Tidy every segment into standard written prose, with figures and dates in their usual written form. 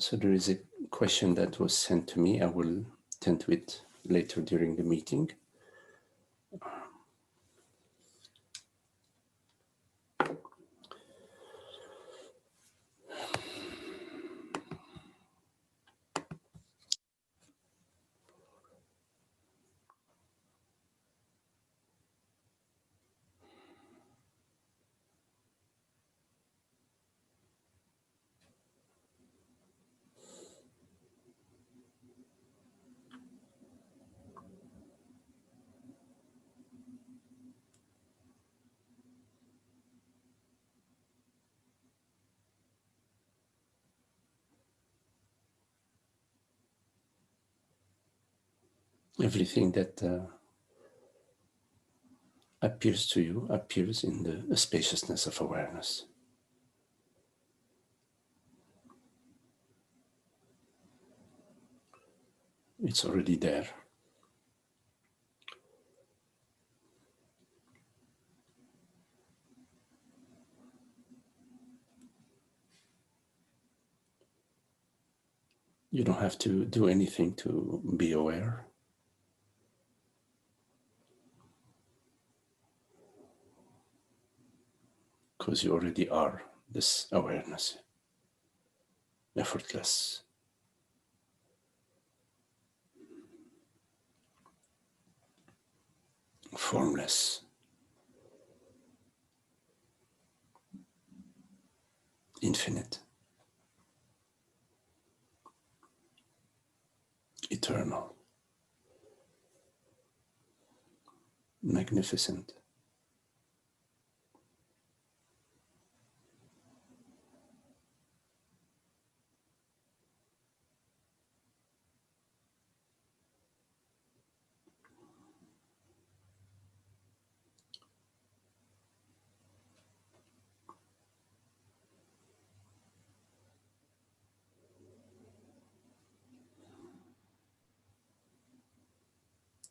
So there is a question that was sent to me. I will tend to it later during the meeting. Everything that appears to you appears in the spaciousness of awareness. It's already there. You don't have to do anything to be aware. Because you already are this awareness, effortless, formless, infinite, eternal, magnificent.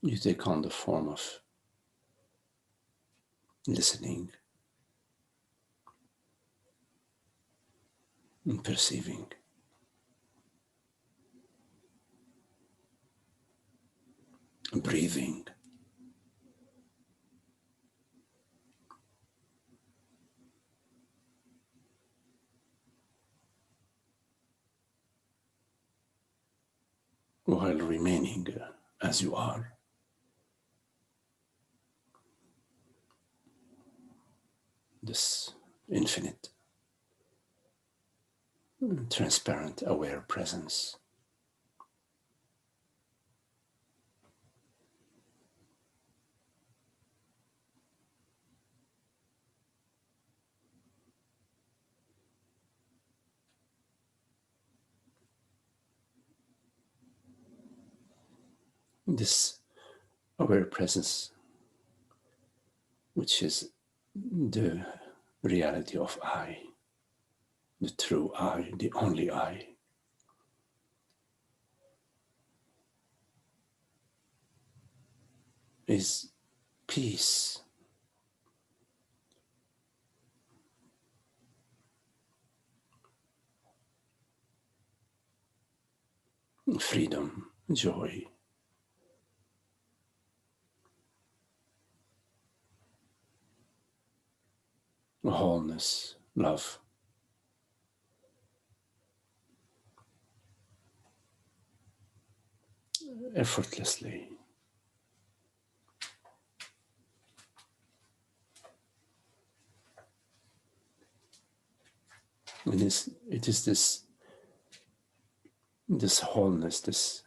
You take on the form of listening and perceiving, breathing, while remaining as you are. This infinite, transparent, aware presence. This aware presence, which is the reality of I, the true I, the only I, is peace, freedom, joy, wholeness, love. Effortlessly. It is this wholeness, this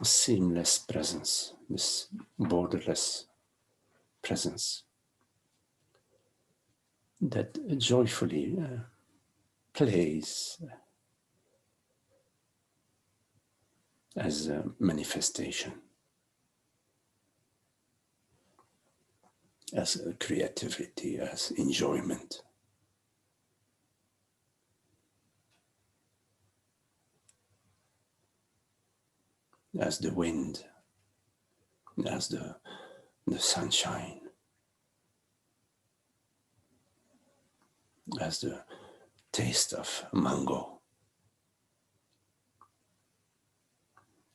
seamless presence, this borderless presence that joyfully plays as a manifestation, as a creativity, as enjoyment. As the wind, as the sunshine, as the taste of mango,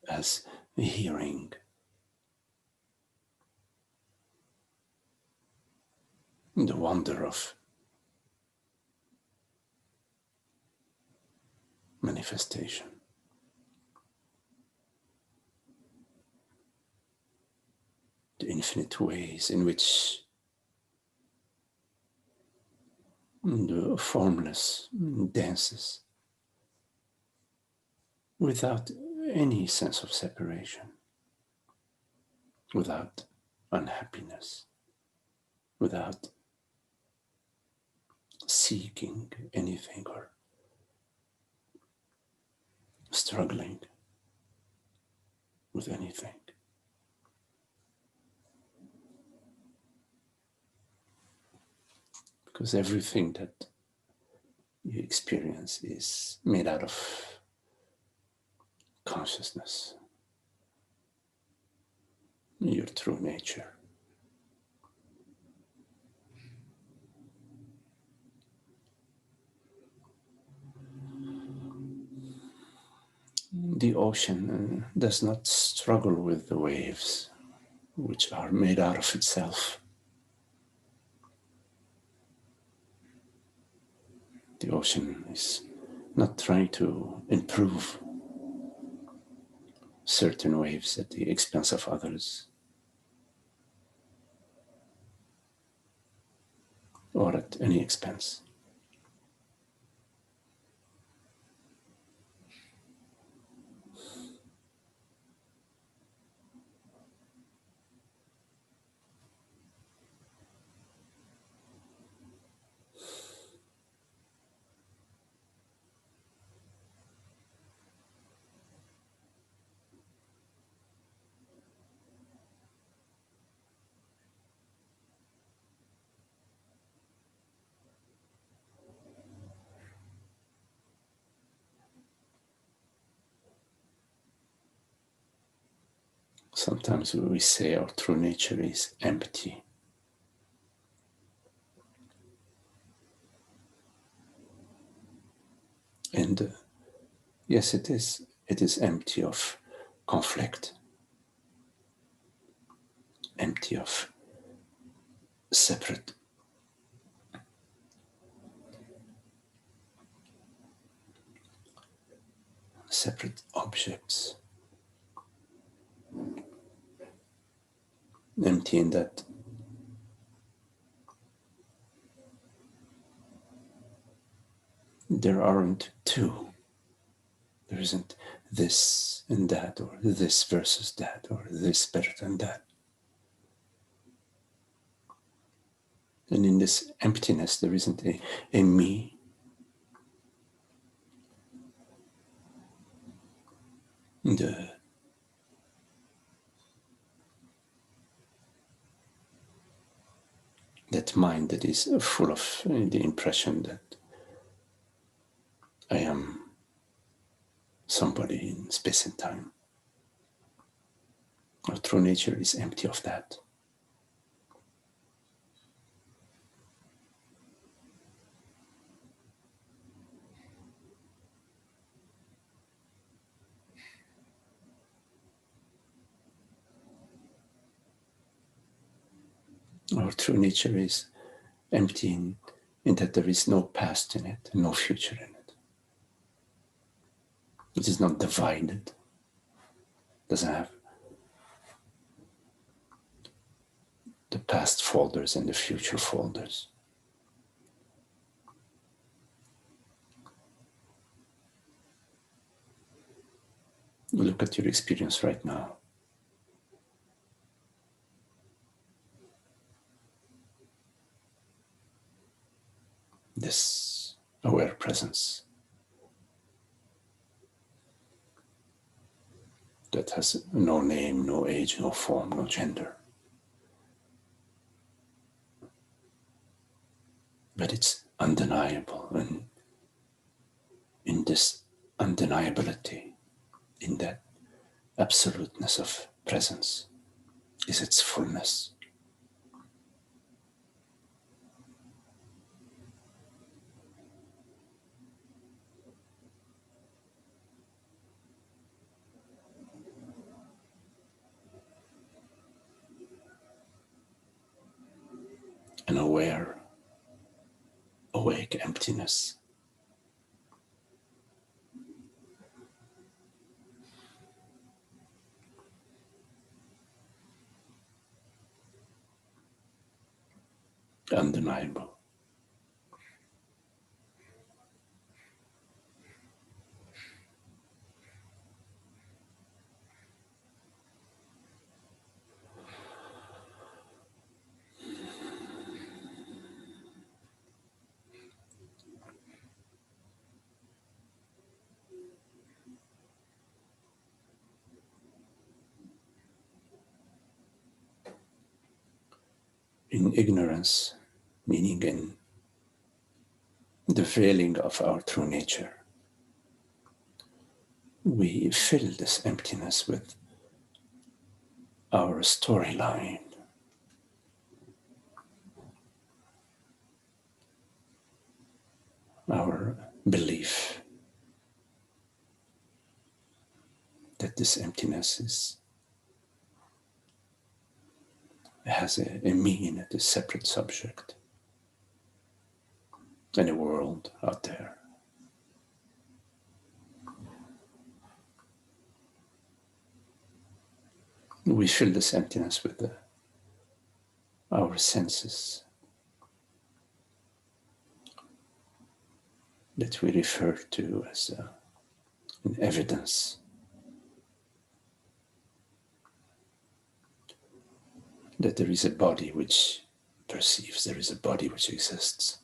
as hearing the wonder of manifestation, the infinite ways in which the formless dances without any sense of separation, without unhappiness, without seeking anything or struggling with anything. Because everything that you experience is made out of consciousness, your true nature. The ocean does not struggle with the waves, which are made out of itself. The ocean is not trying to improve certain waves at the expense of others, or at any expense. Sometimes we say our true nature is empty. And yes, it is. It is empty of conflict, empty of separate objects. Empty in that there aren't two. There isn't this and that, or this versus that, or this better than that. And in this emptiness, there isn't a me. That mind that is full of the impression that I am somebody in space and time. Our true nature is empty of that. Our true nature is empty in that there is no past in it, no future in it. It is not divided, doesn't have the past folders and the future folders. Look at your experience right now. This aware presence that has no name, no age, no form, no gender. But it's undeniable, and in this undeniability, in that absoluteness of presence, is its fullness. an aware, awake emptiness. Undeniable. In ignorance, meaning in the veiling of our true nature, we fill this emptiness with our storyline, our belief that this emptiness has a me and a separate subject and a world out there. We fill this emptiness with our senses that we refer to as an evidence that there is a body which perceives, there is a body which exists,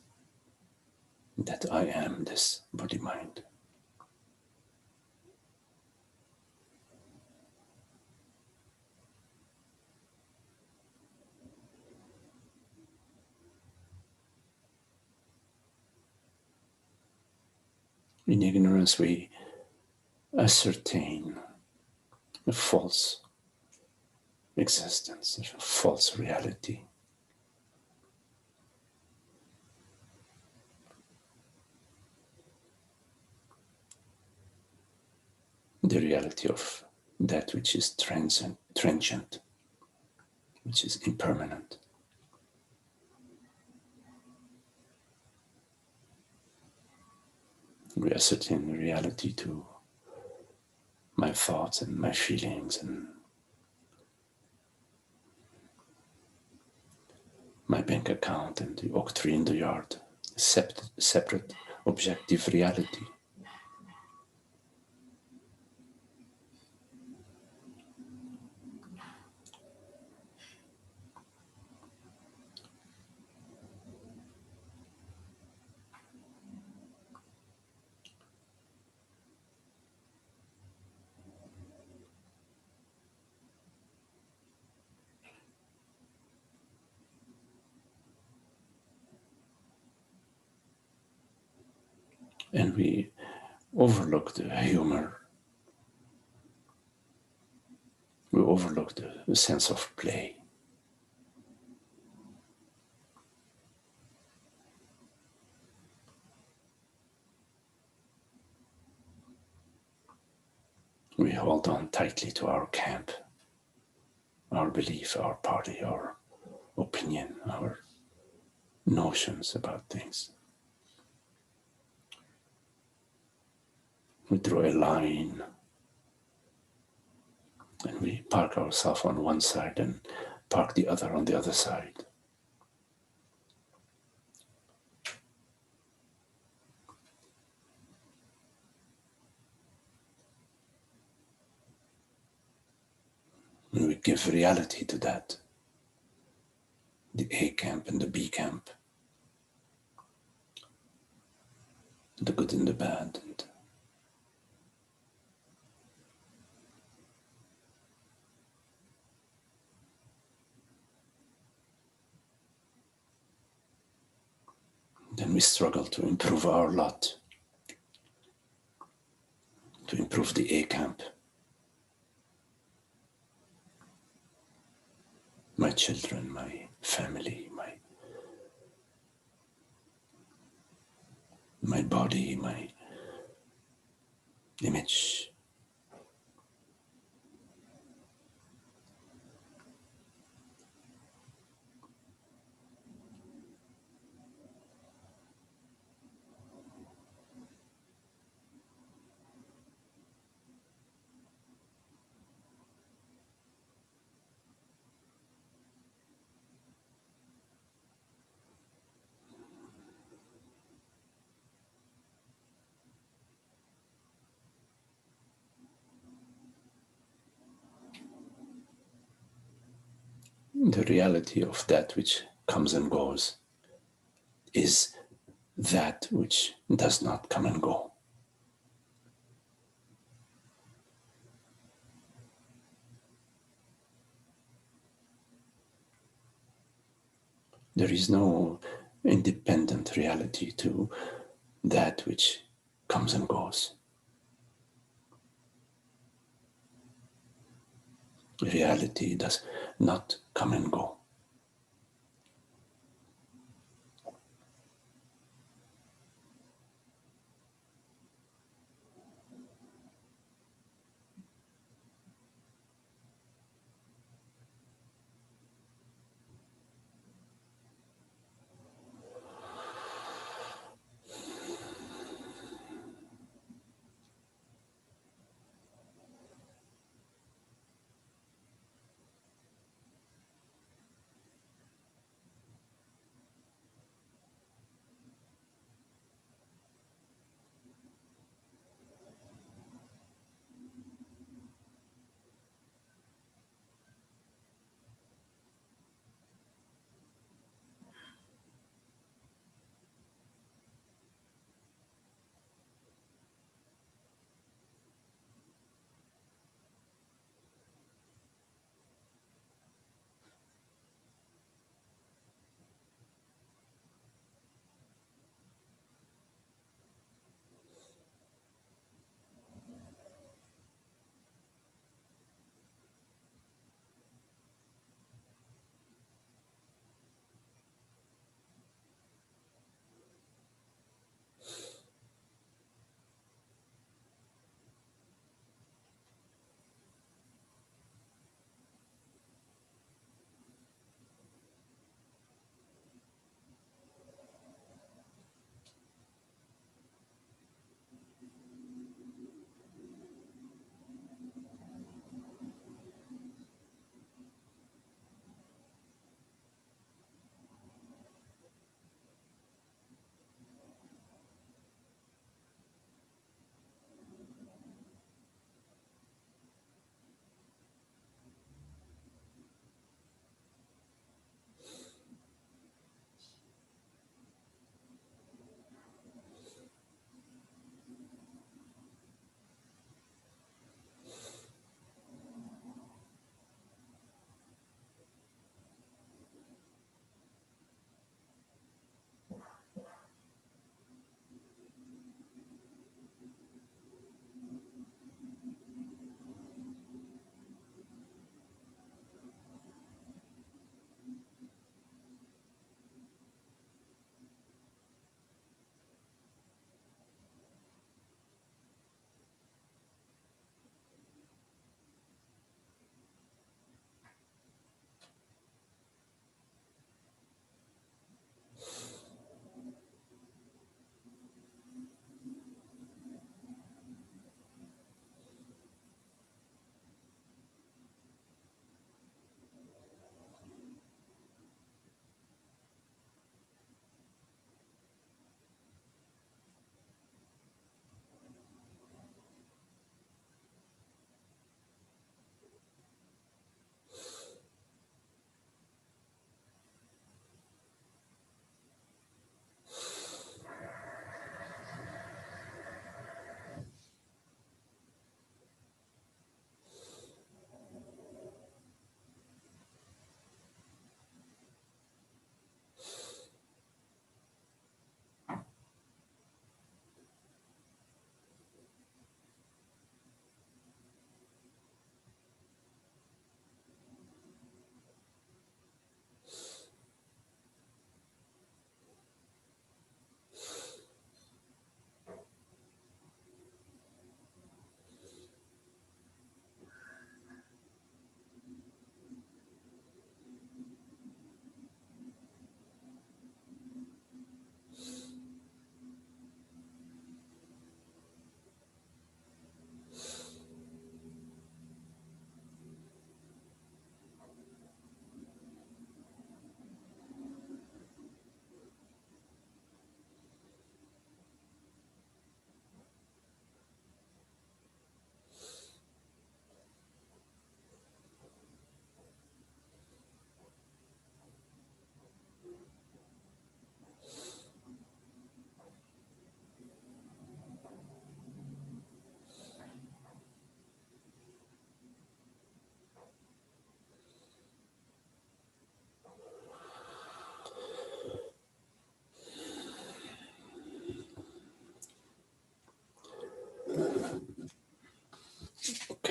that I am this body-mind. In ignorance, we ascertain a false existence, a false reality. The reality of that which is transient, which is impermanent. We ascertain the reality to my thoughts and my feelings and my bank account and the oak tree in the yard, separate objective reality. And we overlook the humor. We overlook the sense of play. We hold on tightly to our camp, our belief, our party, our opinion, our notions about things. We draw a line and we park ourselves on one side and park the other on the other side. And we give reality to that, the A camp and the B camp, the good and the bad. And then we struggle to improve our lot, to improve the A camp. My children, my family, my body, my image. the reality of that which comes and goes is that which does not come and go. There is no independent reality to that which comes and goes. Reality does not come and go.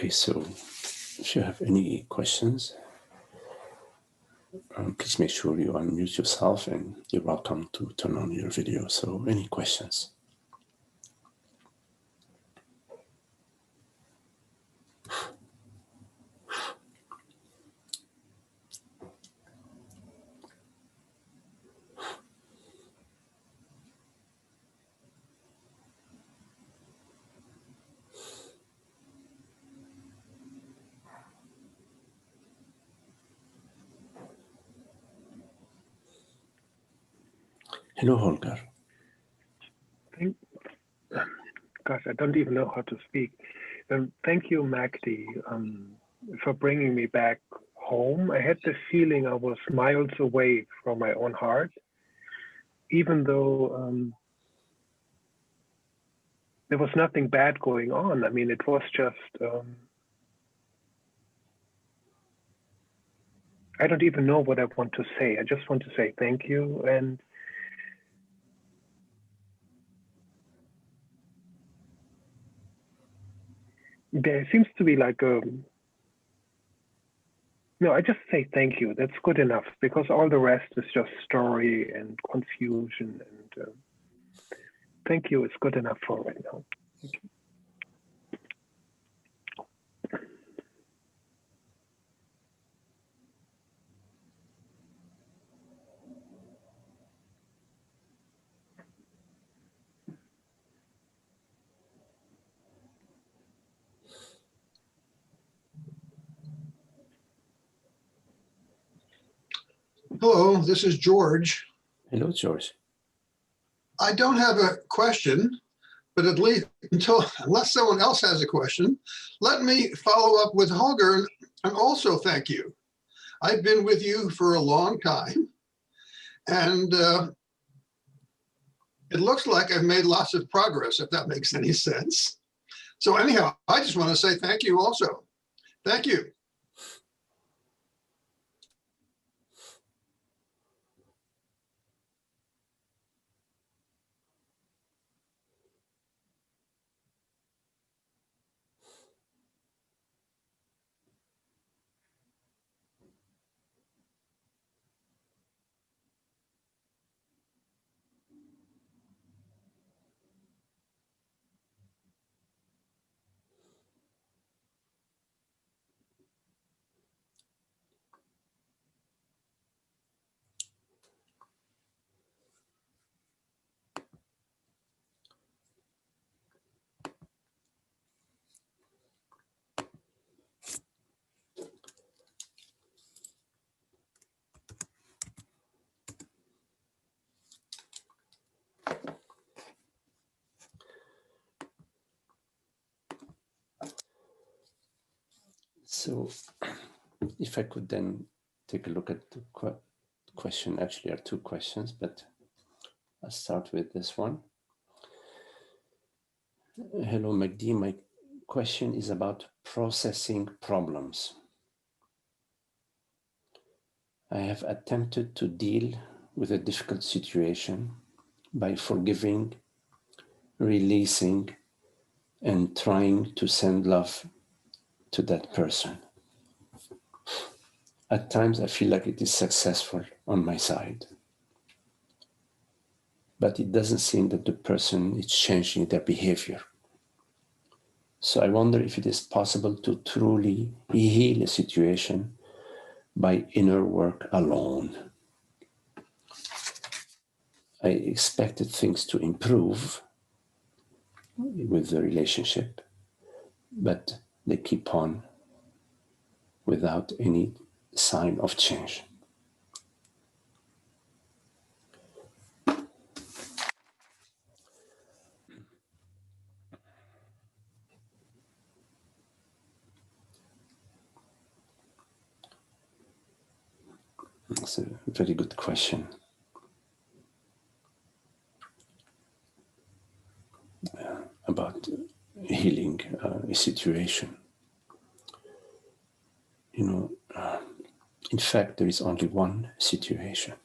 Okay, so if you have any questions, please make sure you unmute yourself, and you're welcome to turn on your video. So any questions? Hello, Holger. Gosh, I don't even know how to speak. Thank you, Magdi, for bringing me back home. I had the feeling I was miles away from my own heart, even though there was nothing bad going on. I mean, it was just, I don't even know what I want to say. I just want to say thank you. And there seems to be like no, I just say thank you. That's good enough, because all the rest is just story and confusion. And thank you is good enough for right now. Thank you. Hello, this is George. Hello, George. I don't have a question, but at least unless someone else has a question, let me follow up with Holger and also thank you. I've been with you for a long time, and it looks like I've made lots of progress, if that makes any sense. So anyhow, I just want to say thank you also. Thank you. So if I could then take a look at the question. Actually, there are two questions, but I'll start with this one. Hello, Magdi. My question is about processing problems. I have attempted to deal with a difficult situation by forgiving, releasing, and trying to send love to that person. At times, I feel like it is successful on my side, but it doesn't seem that the person is changing their behavior. So I wonder if it is possible to truly heal a situation by inner work alone. I expected things to improve with the relationship, but they keep on without any sign of change. That's a very good question. About healing a situation. You know, in fact, there is only one situation.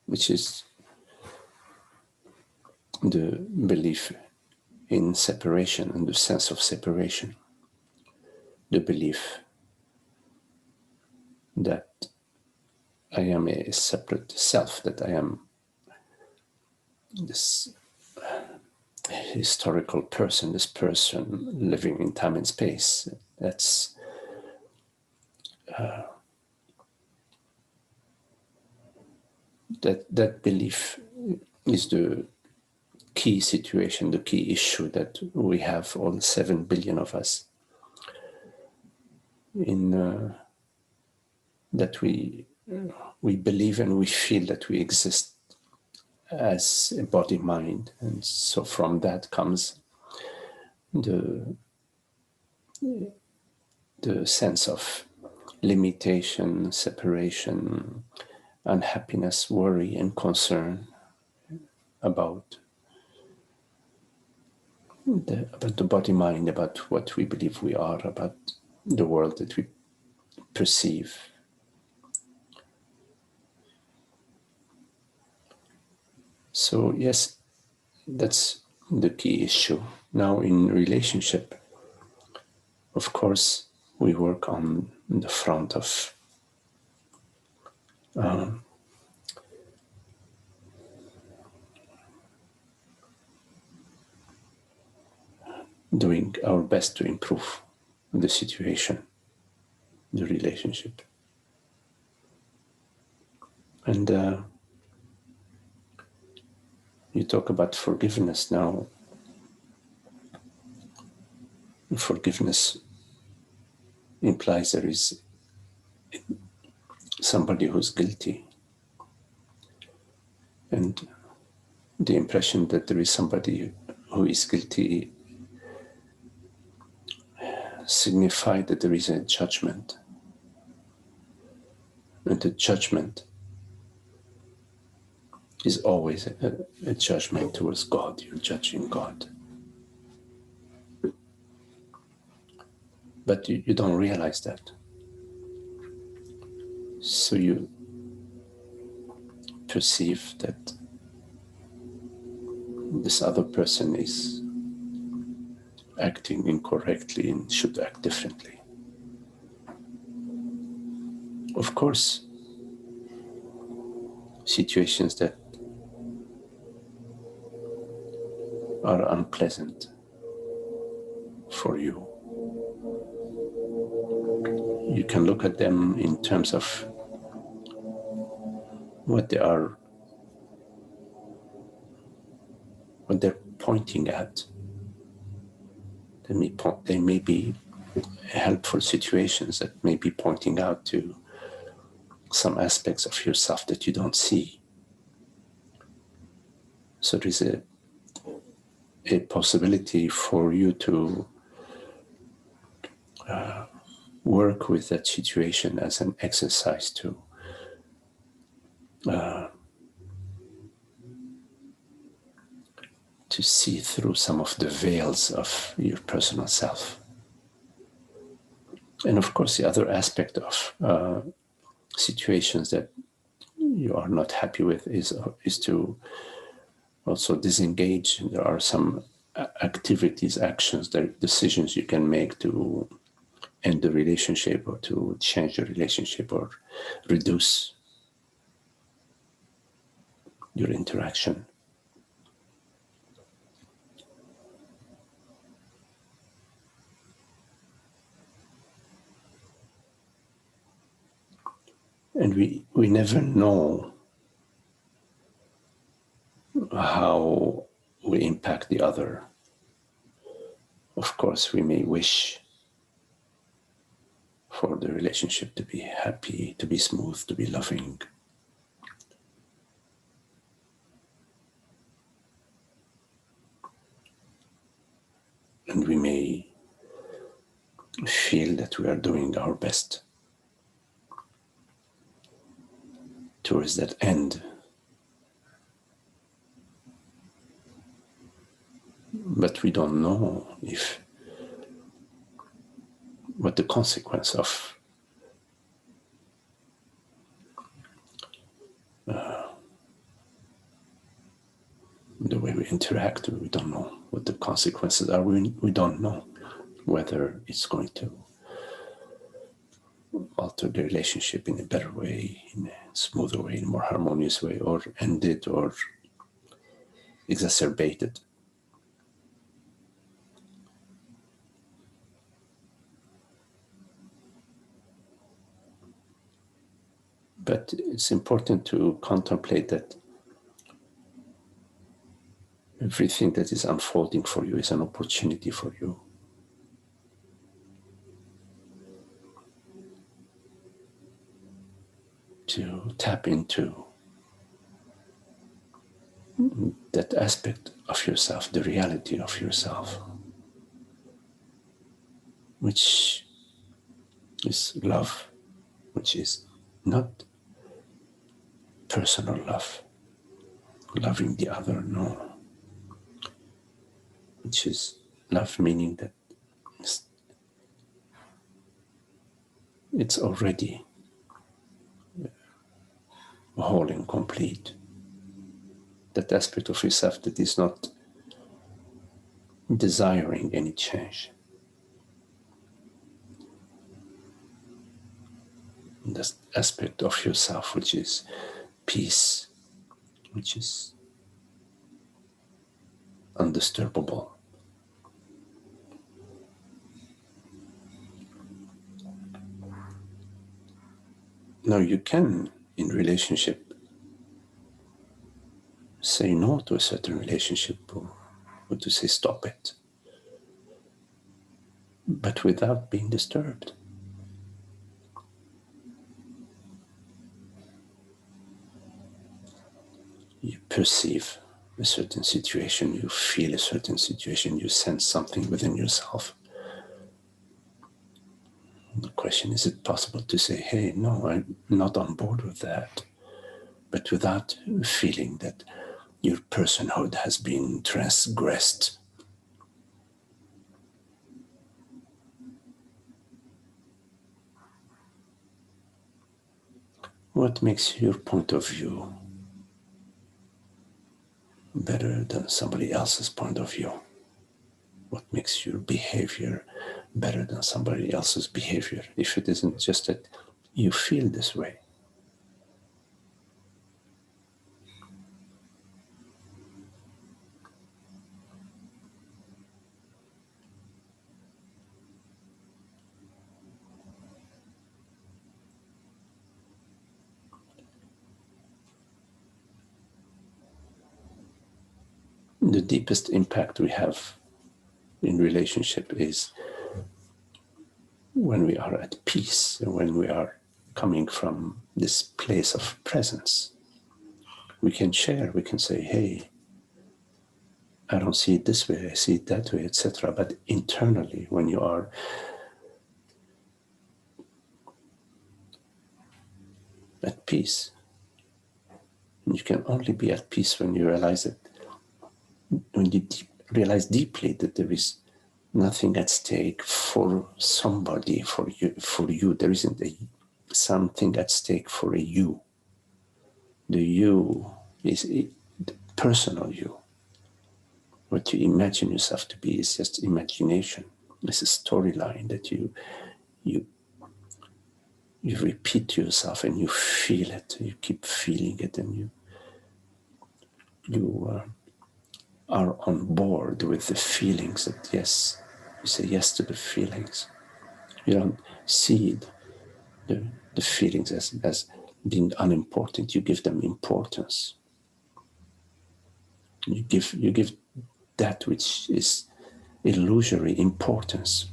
Which is the belief in separation and the sense of separation, the belief that I am a separate self, that I am this historical person, this person living in time and space. That's that belief is the key situation, the key issue that we have, all 7 billion of us, in that we believe and we feel that we exist as a body mind. And so from that comes the sense of limitation, separation, unhappiness, worry, and concern about the body mind, about what we believe we are, about the world that we perceive. So yes, that's the key issue. Now in relationship, of course, we work on the front of doing our best to improve the situation, the relationship. And you talk about forgiveness now. Forgiveness implies there is somebody who's guilty. And the impression that there is somebody who is guilty signifies that there is a judgment. And the judgment is always a judgment towards God. You're judging God. But you don't realize that. So you perceive that this other person is acting incorrectly and should act differently. Of course, situations that are unpleasant for you, you can look at them in terms of what they're pointing at. They may be helpful situations that may be pointing out to some aspects of yourself that you don't see. So there is a possibility for you to work with that situation as an exercise to see through some of the veils of your personal self. And of course, the other aspect of situations that you are not happy with is to also disengage. There are some activities, actions, decisions you can make to end the relationship or to change the relationship or reduce your interaction. And we never know how we impact the other. Of course, we may wish for the relationship to be happy, to be smooth, to be loving. And we may feel that we are doing our best towards that end. But we don't know what the consequence of the way way we interact, we don't know what the consequences are. We don't know whether it's going to alter the relationship in a better way, in a smoother way, in a more harmonious way, or end it or exacerbate it. But it's important to contemplate that everything that is unfolding for you is an opportunity for you to tap into that aspect of yourself, the reality of yourself, which is love, which is not personal love, loving the other, no, which is love meaning that it's already whole and complete. That aspect of yourself that is not desiring any change. That aspect of yourself which is peace, which is undisturbable. Now you can, in relationship, say no to a certain relationship or to say stop it, but without being disturbed. You perceive a certain situation, you feel a certain situation, you sense something within yourself. The question, is it possible to say, hey, no, I'm not on board with that, but without feeling that your personhood has been transgressed? What makes your point of view better than somebody else's point of view? What makes your behavior better than somebody else's behavior, if it isn't just that you feel this way? The deepest impact we have in relationship is when we are at peace, and when we are coming from this place of presence. We can share, we can say, hey, I don't see it this way, I see it that way, etc. But internally, when you are at peace, you can only be at peace when you realize it, when you realize deeply that there is nothing at stake for somebody, for you. There isn't something at stake for a you. The you is a personal you. What you imagine yourself to be is just imagination. It's a storyline that you repeat to yourself, and you feel it. You keep feeling it, and you are on board with the feelings. That yes, you say yes to the feelings. You don't see the feelings as being unimportant. You give them importance. You give that which is illusory importance.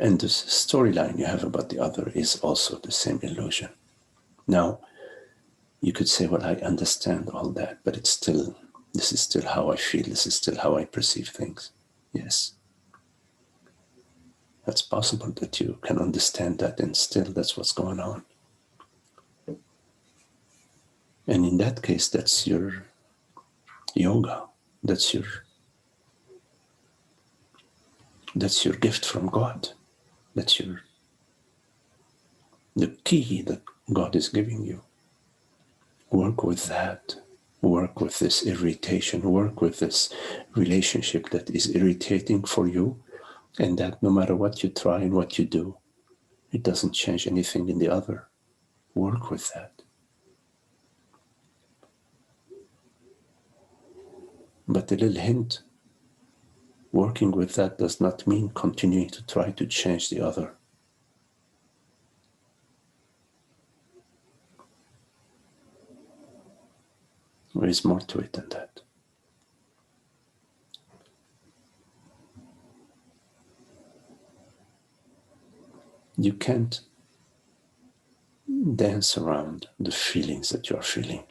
And the storyline you have about the other is also the same illusion. Now, you could say, well, I understand all that, but this is still how I feel, this is still how I perceive things. Yes. That's possible that you can understand that, and still that's what's going on. And in that case, that's your yoga. That's your gift from God. That's your the key that God is giving you. Work with that. Work with this irritation. Work with this relationship that is irritating for you, and that no matter what you try and what you do, it doesn't change anything in the other. Work with that. But a little hint, working with that does not mean continuing to try to change the other. There is more to it than that. You can't dance around the feelings that you are feeling.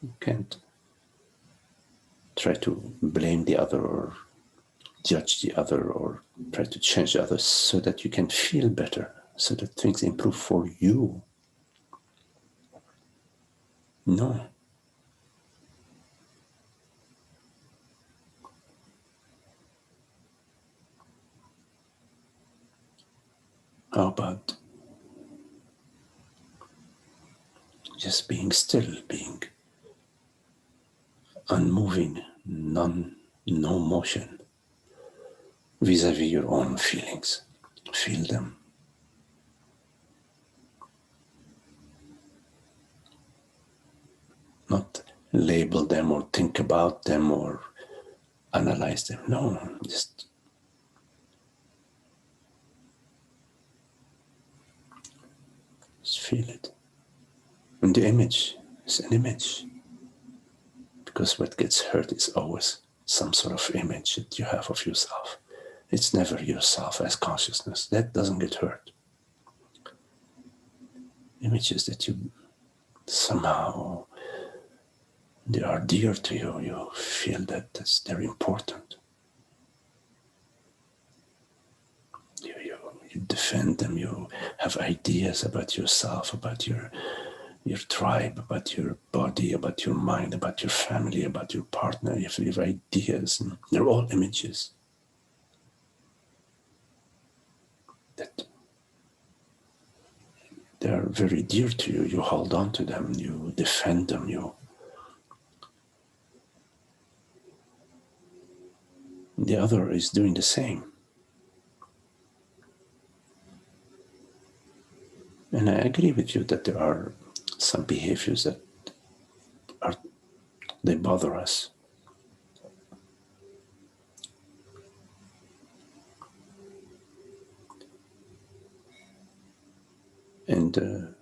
You can't try to blame the other or judge the other or try to change the other so that you can feel better, so that things improve for you. No. How about just being still, being unmoving, no motion vis-a-vis your own feelings. Feel them. Not label them or think about them or analyze them. No, just feel it. And the image is an image. Because what gets hurt is always some sort of image that you have of yourself. It's never yourself as consciousness. That doesn't get hurt. Images that you somehow, they are dear to you. You feel that they're important. You defend them. You have ideas about yourself, about your tribe, about your body, about your mind, about your family, about your partner. You have ideas, and they're all images that they are very dear to you. You hold on to them, you defend them, the other is doing the same. And I agree with you that there are some behaviors that they bother us. And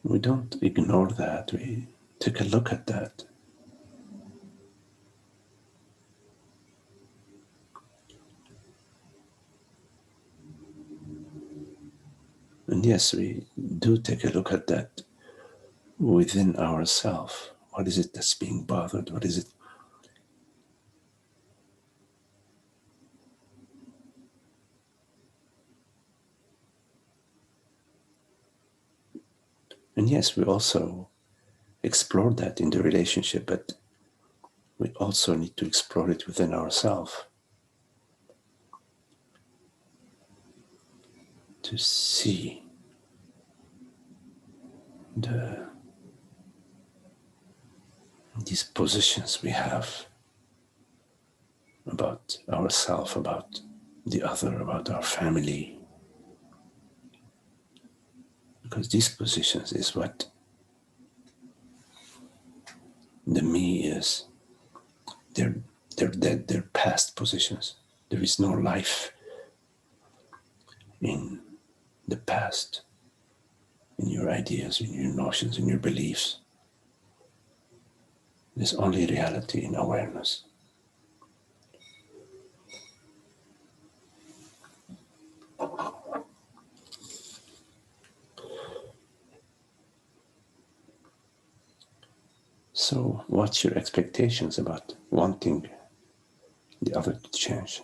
we don't ignore that. We take a look at that. And yes, we do take a look at that within ourselves. What is it that's being bothered? What is it? And yes, we also explore that in the relationship, but we also need to explore it within ourselves to see these positions we have about ourselves, about the other, about our family. Because these positions is what the me is. They're dead, they're past positions. There is no life in the past, in your ideas, in your notions, in your beliefs. There's only reality in awareness. So what's your expectations about wanting the other to change?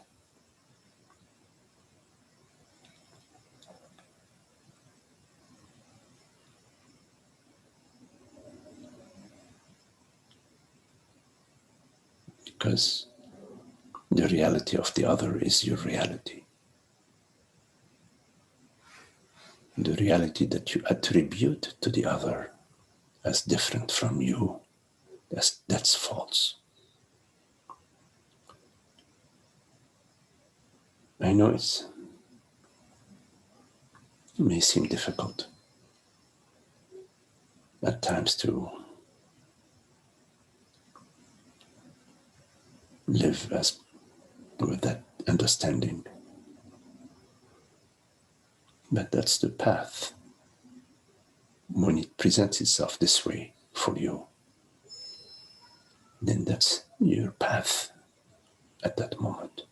because the reality of the other is your reality. The reality that you attribute to the other as different from you, that's false. I know it may seem difficult at times to live as with that understanding, but that's the path. When it presents itself this way for you, then that's your path at that moment.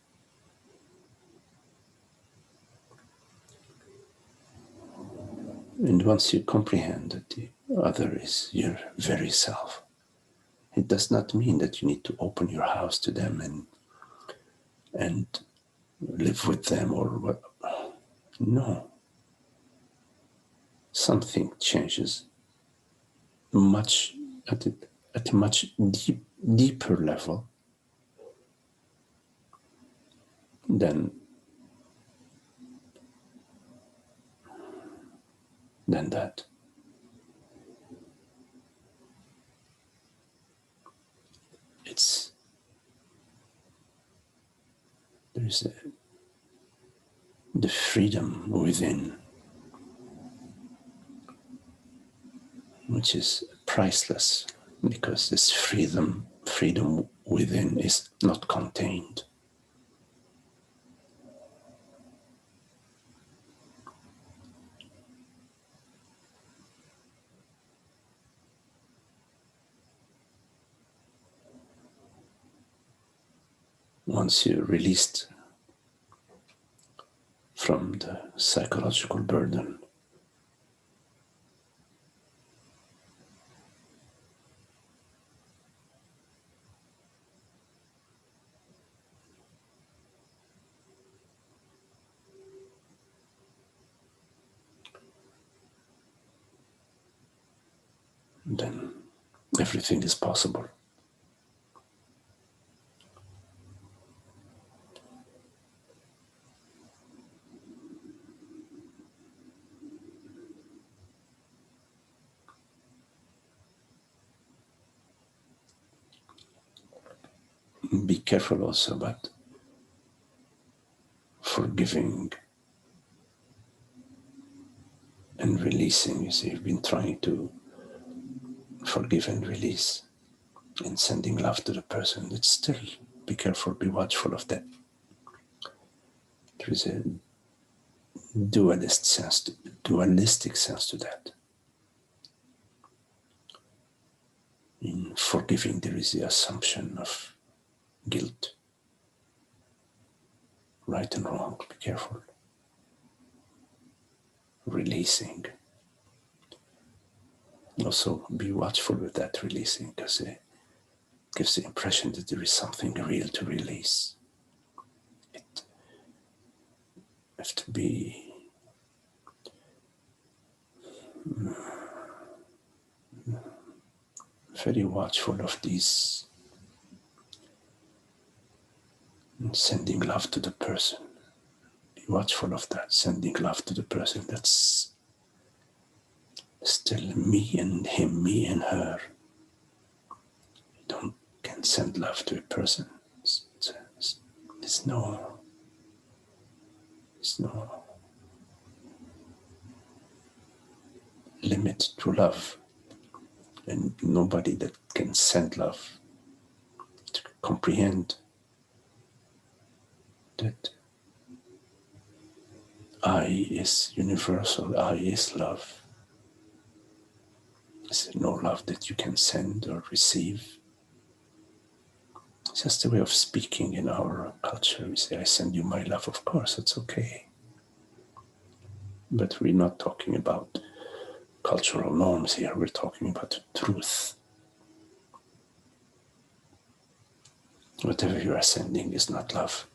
And once you comprehend that the other is your very self, it does not mean that you need to open your house to them and live with them or what. No. Something changes much at a much deeper level than that. There's the freedom within, which is priceless, because this freedom within is not contained. Once you're released from the psychological burden, then everything is possible. Be careful also about forgiving and releasing. You see, you've been trying to forgive and release and sending love to the person. It's still, be careful, be watchful of that. There is a dualistic sense to that. In forgiving, there is the assumption of guilt, right and wrong. Be careful. Releasing, also be watchful with that releasing, because it gives the impression that there is something real to release. It has to be very watchful of these, sending love to the person. Be watchful of that, sending love to the person. That's still me and him, me and her. You can send love to a person. There's no limit to love, and nobody that can send love to comprehend that I is universal, I is love. There's no love that you can send or receive. It's just a way of speaking in our culture. We say, I send you my love. Of course, it's okay. But we're not talking about cultural norms here. We're talking about truth. Whatever you are sending is not love.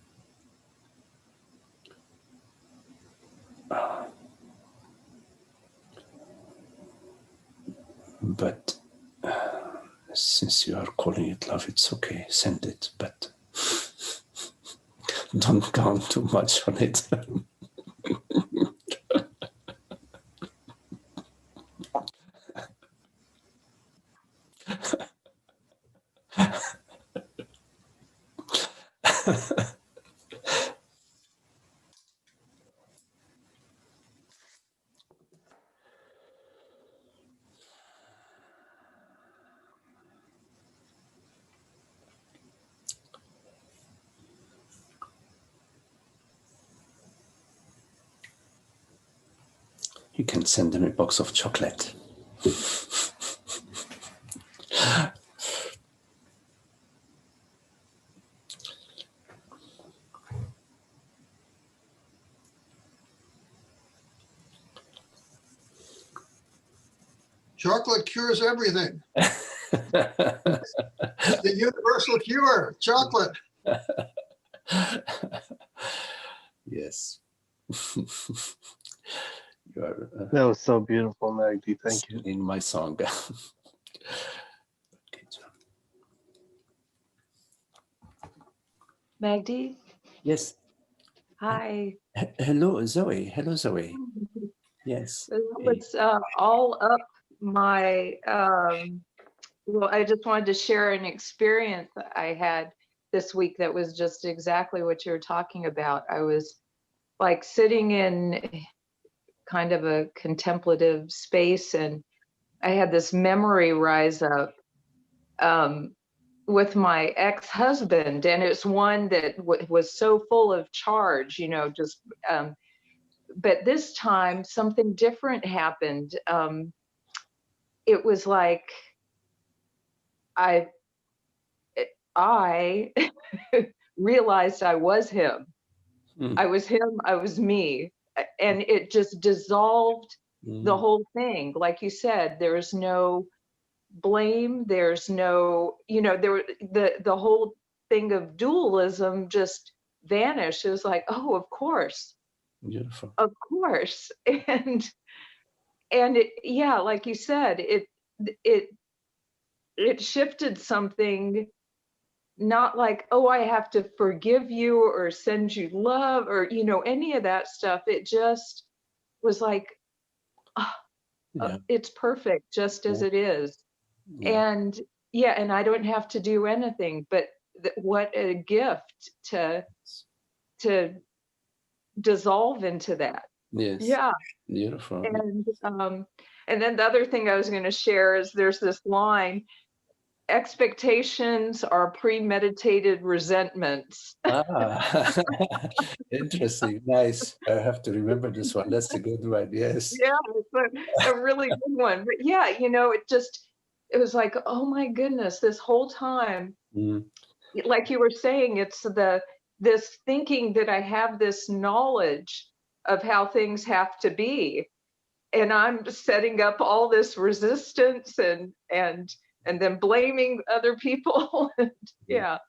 But since you are calling it love, it's okay. Send it, but don't count too much on it. You can send them a box of chocolate. Chocolate cures everything. It's the universal cure, chocolate. Yes. You are That was so beautiful, Magdi. Thank you. in my song. Okay, John. Magdi, Yes. hi. Hello, Zoe. Hello, Zoe. Yes. It's all up my, well, I just wanted to share an experience that I had this week that was just exactly what you were talking about. I was like sitting in kind of a contemplative space, and I had this memory rise up with my ex-husband, and it's one that was so full of charge, you know, just but this time something different happened. It was like I realized I was him. I was him, I was me. And it just dissolved the whole thing. Like you said, there's no blame, there's no, you know, the whole thing of dualism just vanished. It was like, oh, of course. Beautiful. Of course. And it, yeah, like you said, it shifted something, not like, oh, I have to forgive you or send you love or, you know, any of that stuff. It just was like, it's perfect just as it is. And yeah, and I don't have to do anything, but what a gift to dissolve into that. Yes. Yeah. Beautiful. And then the other thing I was going to share is there's this line: expectations are premeditated resentments. Interesting. Nice. I have to remember this one. That's a good one. Yes. Yeah, it's a really good one. But yeah, you know, it was like, oh my goodness, this whole time, like you were saying, it's this thinking that I have this knowledge of how things have to be, and I'm setting up all this resistance and then blaming other people. Yeah.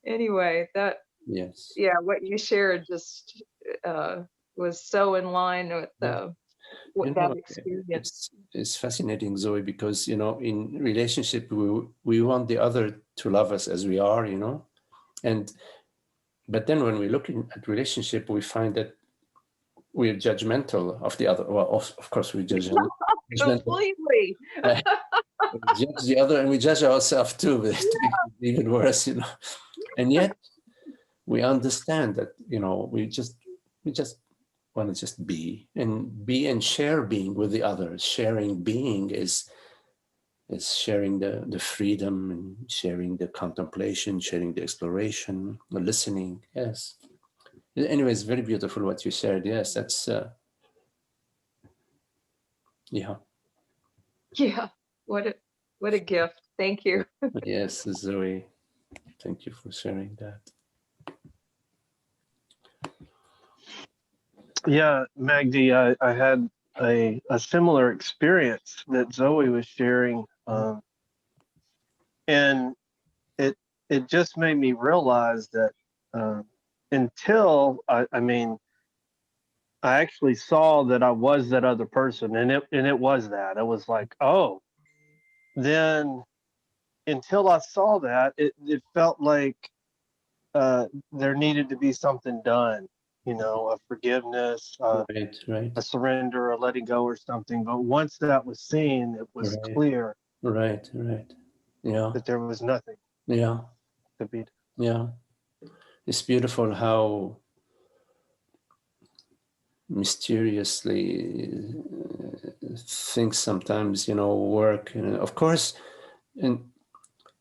Anyway, what you shared just was so in line with that experience. It's fascinating, Zoe, because, you know, in relationship, we want the other to love us as we are, you know, but then when we look at relationship, we find that we're judgmental of the other. Well, of course, we judge completely. We judge the other, and we judge ourselves too. But it makes it even worse, you know. And yet, we understand that, you know, we just want to just be and share being with the others. Sharing being is sharing the freedom and sharing the contemplation, sharing the exploration, the listening. Yes. Anyways, very beautiful what you shared. Yes, that's yeah. Yeah. What a gift. Thank you. Yes, Zoe. Thank you for sharing that. Yeah, Magdi, I had a similar experience that Zoe was sharing, and it just made me realize that until I mean, I actually saw that I was that other person, and it was that. It was like, oh, then until I saw that, it felt like there needed to be something done, a forgiveness, right, a surrender, a letting go or something. But once that was seen, it was right, clear right. Yeah, that there was nothing yeah, to be done. yeah. It's beautiful how mysteriously things sometimes, work. And of course, and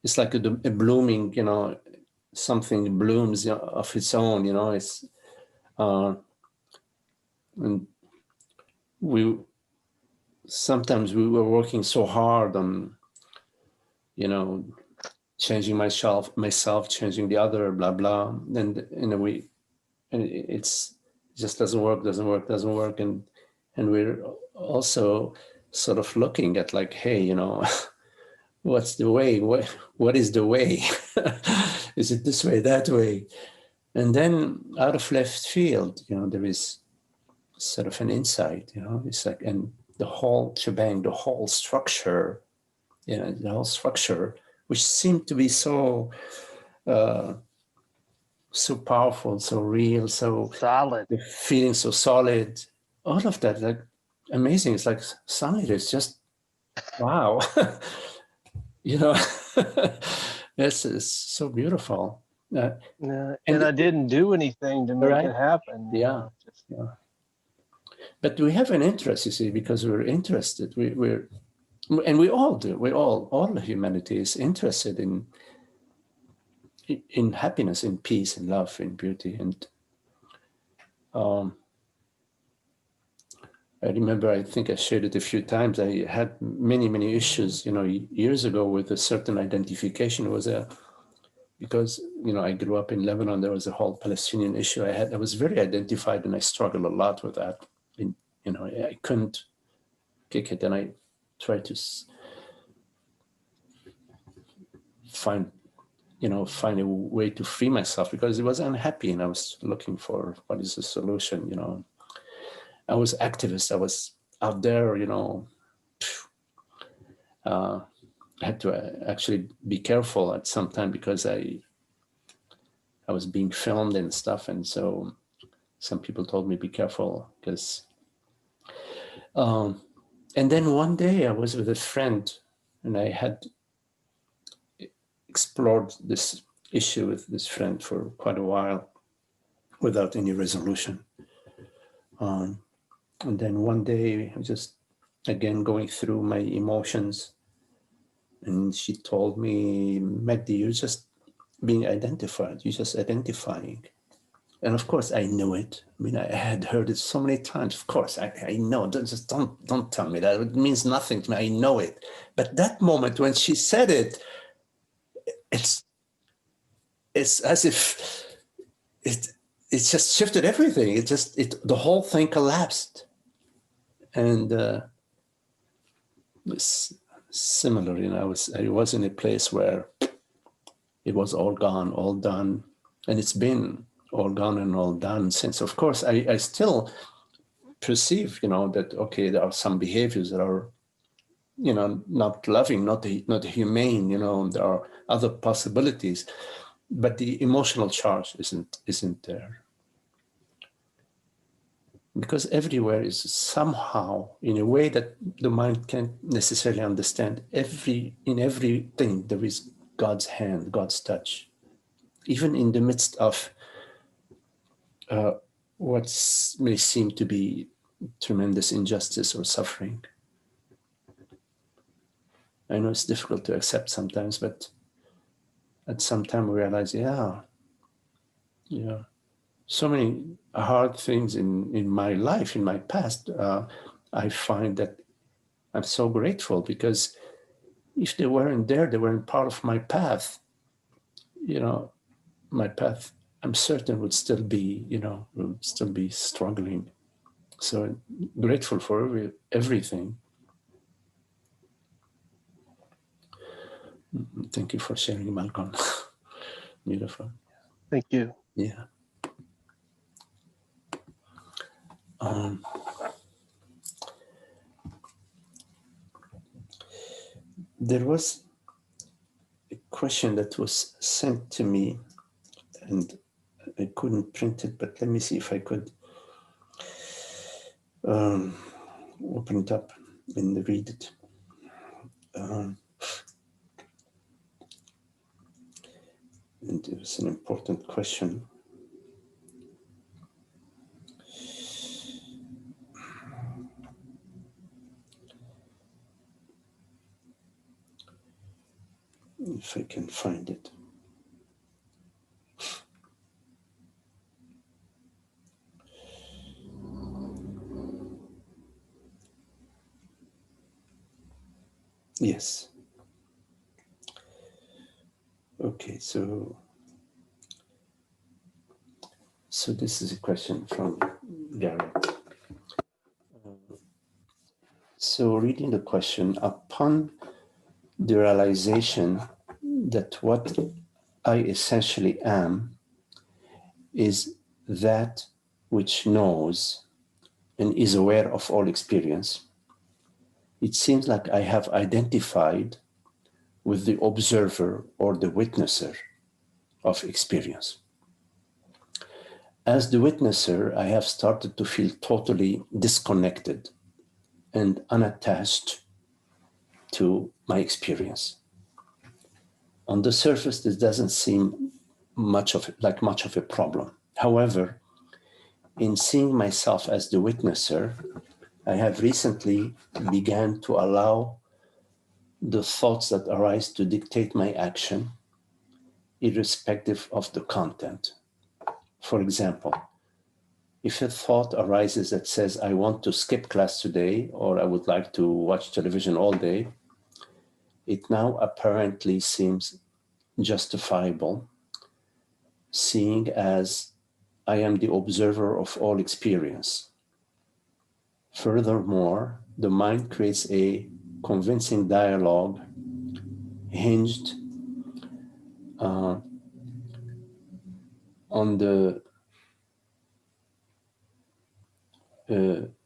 it's like a blooming, something blooms of its own, it's, and sometimes we were working so hard on, changing myself, changing the other, blah, blah. And in a way, and it just doesn't work. And we're also sort of looking at like, hey, what's the way? What is the way? Is it this way, that way? And then out of left field, there is sort of an insight, it's like, and the whole shebang, the whole structure, which seemed to be so so powerful, so real, so Solid. the feeling so solid, all of that, like amazing. It's like suddenly it's just wow. It's so beautiful. And I didn't do anything to make right, it happen. yeah. But we have an interest, you see, because we're interested. And we all do. All humanity is interested in happiness, in peace, in love, in beauty. And I remember, I think I shared it a few times. I had many issues, years ago with a certain identification. It was because, I grew up in Lebanon. There was a whole Palestinian issue. I was very identified, and I struggled a lot with that. And, I couldn't kick it, and I tried to find a way to free myself, because I was unhappy and I was looking for what is the solution. I was activist. I was out there. I had to actually be careful at some time, because I was being filmed and stuff, and so some people told me be careful, because. And then one day I was with a friend, and I had explored this issue with this friend for quite a while without any resolution. And then one day I was just, again, going through my emotions, and she told me, Magdi, you're just being identified. You're just identifying. And of course I knew it. I mean, I had heard it so many times. Of course, I know. Don't tell me that. It means nothing to me. I know it. But that moment when she said it, it's as if it just shifted everything. The whole thing collapsed. And it's similar, I was in a place where it was all gone, all done, and it's been all gone and all done since. Of course, I still perceive, that okay, there are some behaviors that are, not loving, not humane. There are other possibilities, but the emotional charge isn't there. Because everywhere is somehow, in a way that the mind can't necessarily understand, in everything there is God's hand, God's touch. Even in the midst of what may seem to be tremendous injustice or suffering. I know it's difficult to accept sometimes, but at some time we realize, so many hard things in my life, in my past, I find that I'm so grateful, because if they weren't there, they weren't part of my path, my path, I'm certain would still be, struggling. So grateful for everything. Thank you for sharing, Malcolm. Beautiful. Thank you. Yeah. There was question that was sent to me, and I couldn't print it, but let me see if I could open it up and read it. And it was an important question. If I can find it. Yes. Okay, so this is a question from Garrett. So reading the question, upon the realization that what I essentially am is that which knows and is aware of all experience, it seems like I have identified with the observer or the witnesser of experience. As the witnesser, I have started to feel totally disconnected and unattached to my experience. On the surface, this doesn't seem much of a problem. However, in seeing myself as the witnesser, I have recently began to allow the thoughts that arise to dictate my action, irrespective of the content. For example, if a thought arises that says, I want to skip class today, or I would like to watch television all day, it now apparently seems justifiable, seeing as I am the observer of all experience. Furthermore, the mind creates a convincing dialogue hinged on the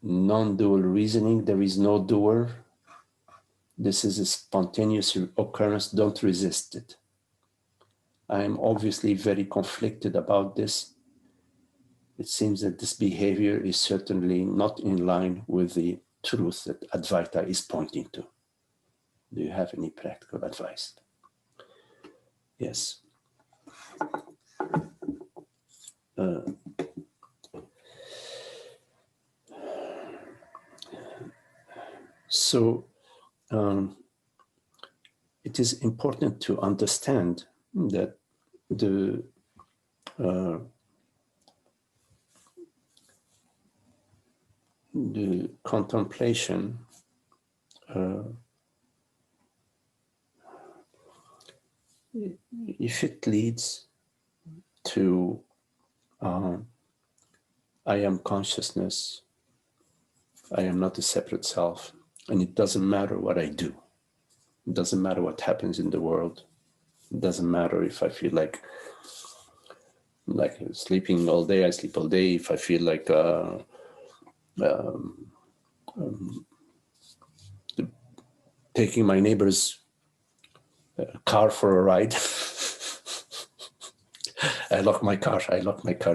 non-dual reasoning. There is no doer. This is a spontaneous occurrence. Don't resist it. I am obviously very conflicted about this. It seems that this behavior is certainly not in line with the truth that Advaita is pointing to. Do you have any practical advice? Yes. It is important to understand that the contemplation if it leads to I am consciousness, I am not a separate self, and it doesn't matter what I do. It doesn't matter what happens in the world. It doesn't matter if I feel like sleeping all day, I sleep all day. If I feel like taking my neighbor's car for a ride, I lock my car,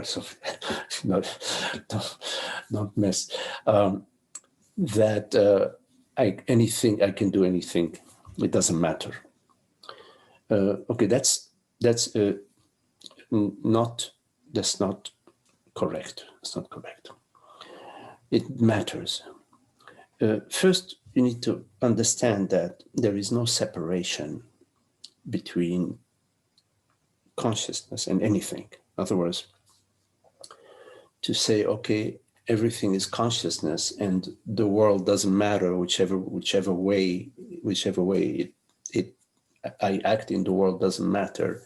so don't mess. Anything, I can do anything. It doesn't matter. Okay, that's not correct. It's not correct. It matters. First, you need to understand that there is no separation between consciousness and anything. In other words, to say, okay, everything is consciousness and the world doesn't matter, whichever way I act in the world doesn't matter.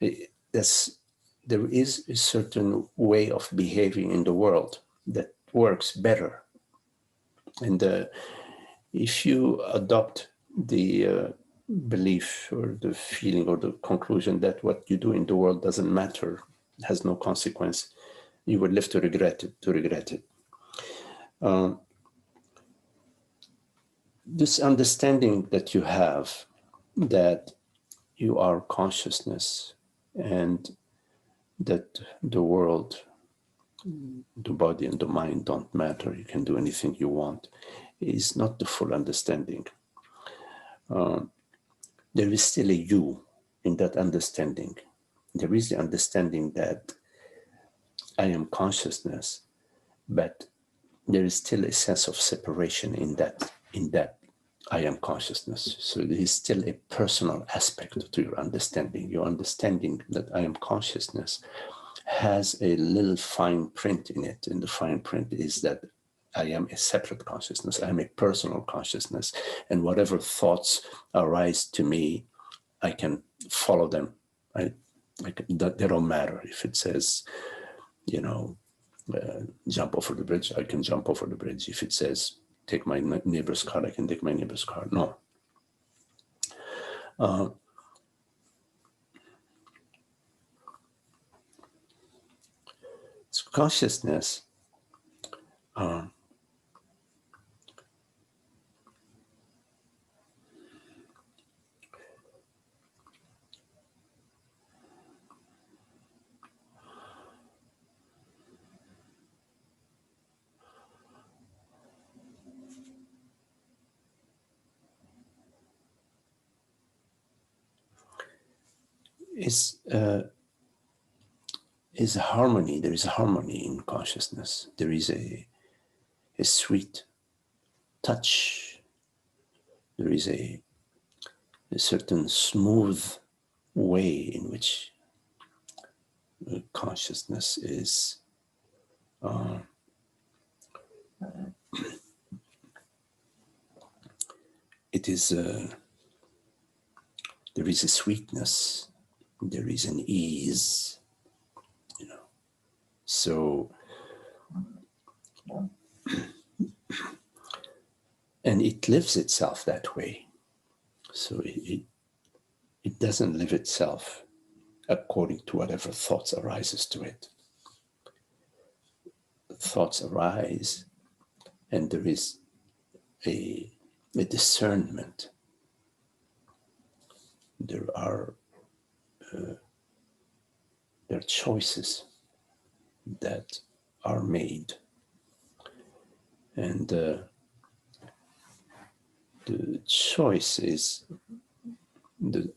There is a certain way of behaving in the world that works better. And if you adopt the belief or the feeling or the conclusion that what you do in the world doesn't matter, has no consequence, you would live to regret it. This understanding that you have, that you are consciousness, and that the world, the body and the mind don't matter, you can do anything you want, is not the full understanding. There is still a you in that understanding. There is the understanding that I am consciousness, but there is still a sense of separation in that I am consciousness. So there is still a personal aspect to your understanding. Your understanding that I am consciousness has a little fine print in it. And the fine print is that I am a separate consciousness. I am a personal consciousness. And whatever thoughts arise to me, I can follow them. They don't matter. If it says, jump over the bridge, I can jump over the bridge. If it says, take my neighbor's car, I can take my neighbor's car. No. So consciousness is harmony. There is harmony in consciousness. There is a sweet touch. There is a certain smooth way in which consciousness is it is there is a sweetness, there is an ease, so and it lives itself that way. So it doesn't live itself according to whatever thoughts arises to it. Thoughts arise, and there is a discernment. There are choices that are made, and the choice is the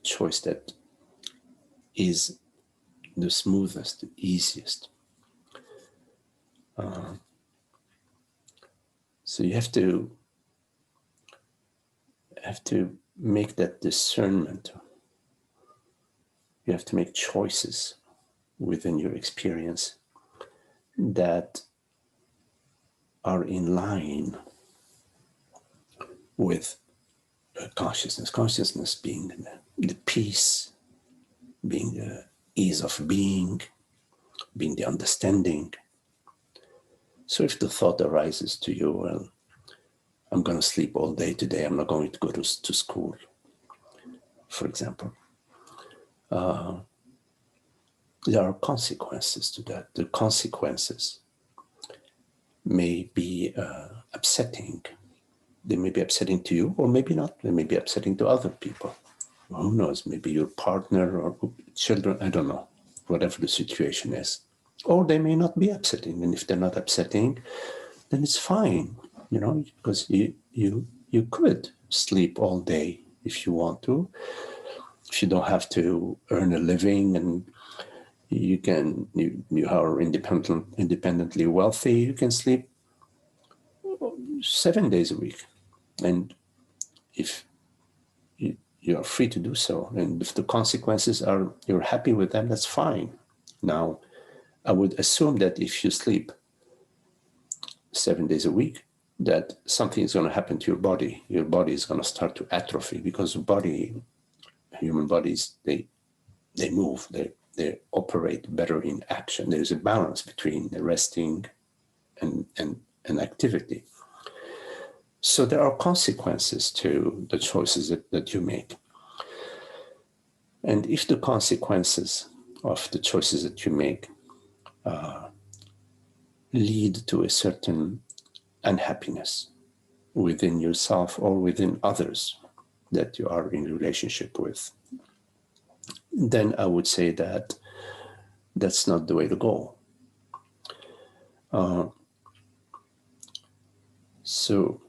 choice that is the smoothest, the easiest. So you have to make that discernment. You have to make choices within your experience that are in line with consciousness. Consciousness being the peace, being the ease of being the understanding. So if the thought arises to you, well, I'm going to sleep all day today, I'm not going to go to school, for example, there are consequences to that. The consequences may be upsetting. They may be upsetting to you, or maybe not. They may be upsetting to other people. Who knows? Maybe your partner or children, I don't know, whatever the situation is. Or they may not be upsetting. And if they're not upsetting, then it's fine, because you could sleep all day if you want to. If you don't have to earn a living and you are independently wealthy, you can sleep 7 days a week. And if you are free to do so, and if the consequences are, you're happy with them, that's fine. Now, I would assume that if you sleep 7 days a week, that something is going to happen to your body. Your body is going to start to atrophy, because human bodies, they move, they operate better in action. There's a balance between the resting and activity. So there are consequences to the choices that you make. And if the consequences of the choices that you make lead to a certain unhappiness, within yourself or within others that you are in relationship with, then I would say that that's not the way to go. So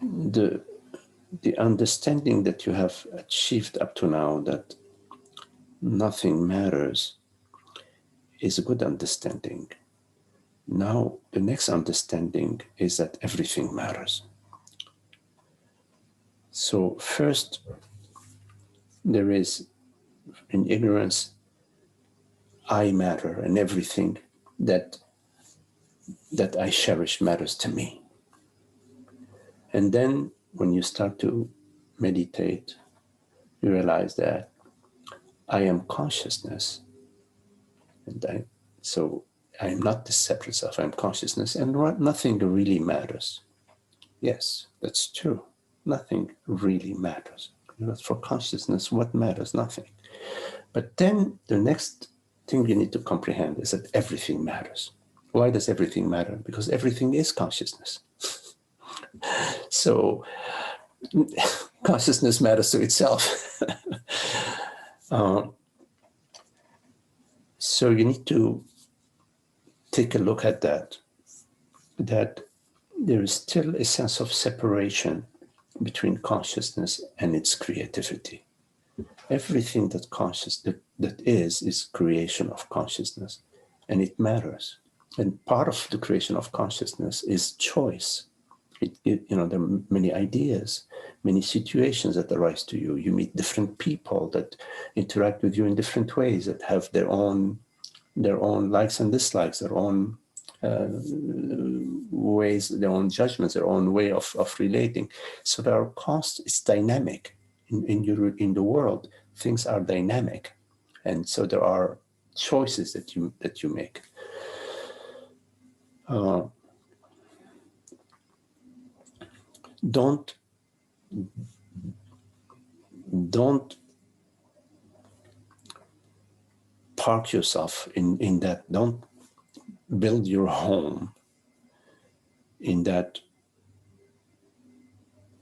the understanding that you have achieved up to now, that nothing matters, is a good understanding. Now, the next understanding is that everything matters. So first, there is, in ignorance, I matter, and everything that I cherish matters to me. And then when you start to meditate, you realize that I am consciousness. And so I am not the separate self, I am consciousness, and nothing really matters. Yes, that's true. Nothing really matters. But for consciousness, what matters? Nothing. But then the next thing you need to comprehend is that everything matters. Why does everything matter? Because everything is consciousness. So consciousness matters to itself. So you need to take a look at that there is still a sense of separation between consciousness and its creativity. Everything that is creation of consciousness, and it matters. And part of the creation of consciousness is choice. There are many ideas, many situations that arise to you. You meet different people that interact with you in different ways, that have their own likes and dislikes, their own ways, their own judgments, their own way of relating. So there are it's dynamic in the world. Things are dynamic, and so there are choices that you make. Don't park yourself in that. Don't build your home in that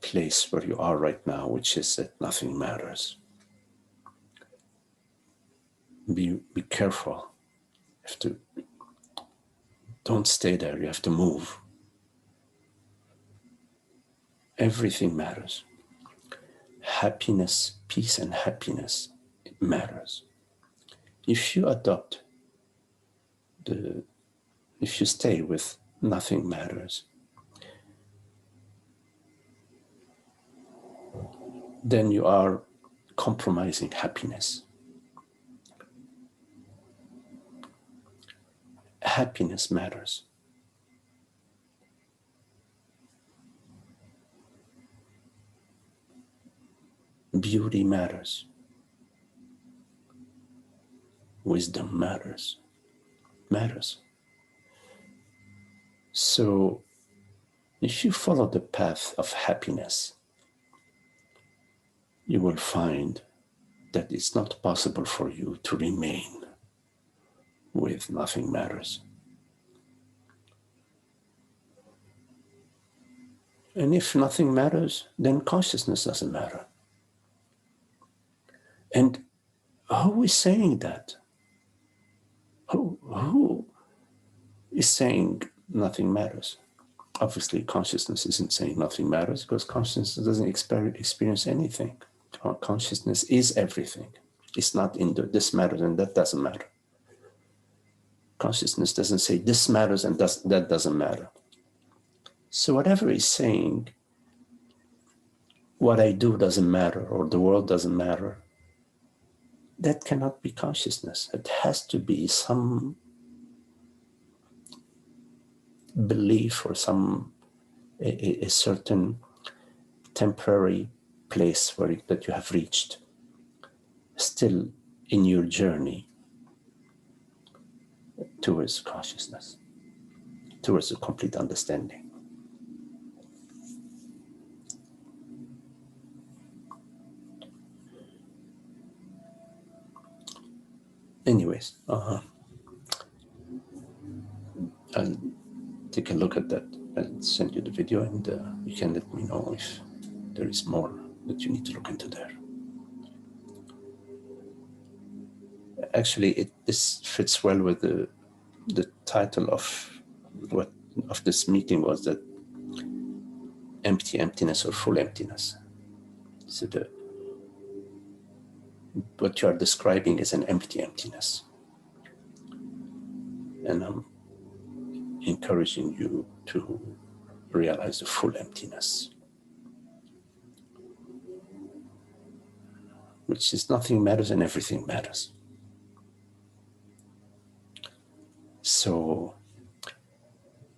place where you are right now, which is that nothing matters. Be careful. Don't stay there. You have to move. Everything matters. Happiness, peace and happiness, it matters. If you adopt if you stay with nothing matters, then you are compromising happiness. Happiness matters. Beauty matters. Wisdom matters. So if you follow the path of happiness, you will find that it's not possible for you to remain with nothing matters. And if nothing matters, then consciousness doesn't matter. And who is saying that? Who is saying nothing matters? Obviously, consciousness isn't saying nothing matters, because consciousness doesn't experience anything. Consciousness is everything. It's not in this matters and that doesn't matter. Consciousness doesn't say this matters and that doesn't matter. So whatever is saying, what I do doesn't matter or the world doesn't matter, that cannot be consciousness. It has to be some belief or a certain temporary place that you have reached, still in your journey towards consciousness, towards a complete understanding. Anyways, I'll take a look at that I'll send you the video, and you can let me know if there is more that you need to look into there. Actually, this fits well with the title of this meeting was that emptiness or full emptiness. So what you are describing is an empty emptiness. And I'm encouraging you to realize the full emptiness, which is nothing matters and everything matters. So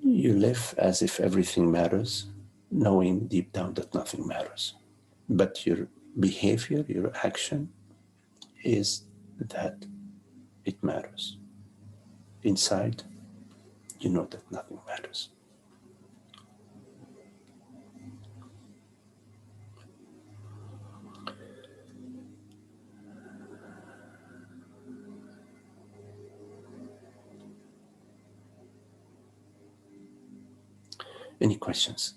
you live as if everything matters, knowing deep down that nothing matters. But your behavior, your action is that it matters. Inside, you know that nothing matters. Any questions?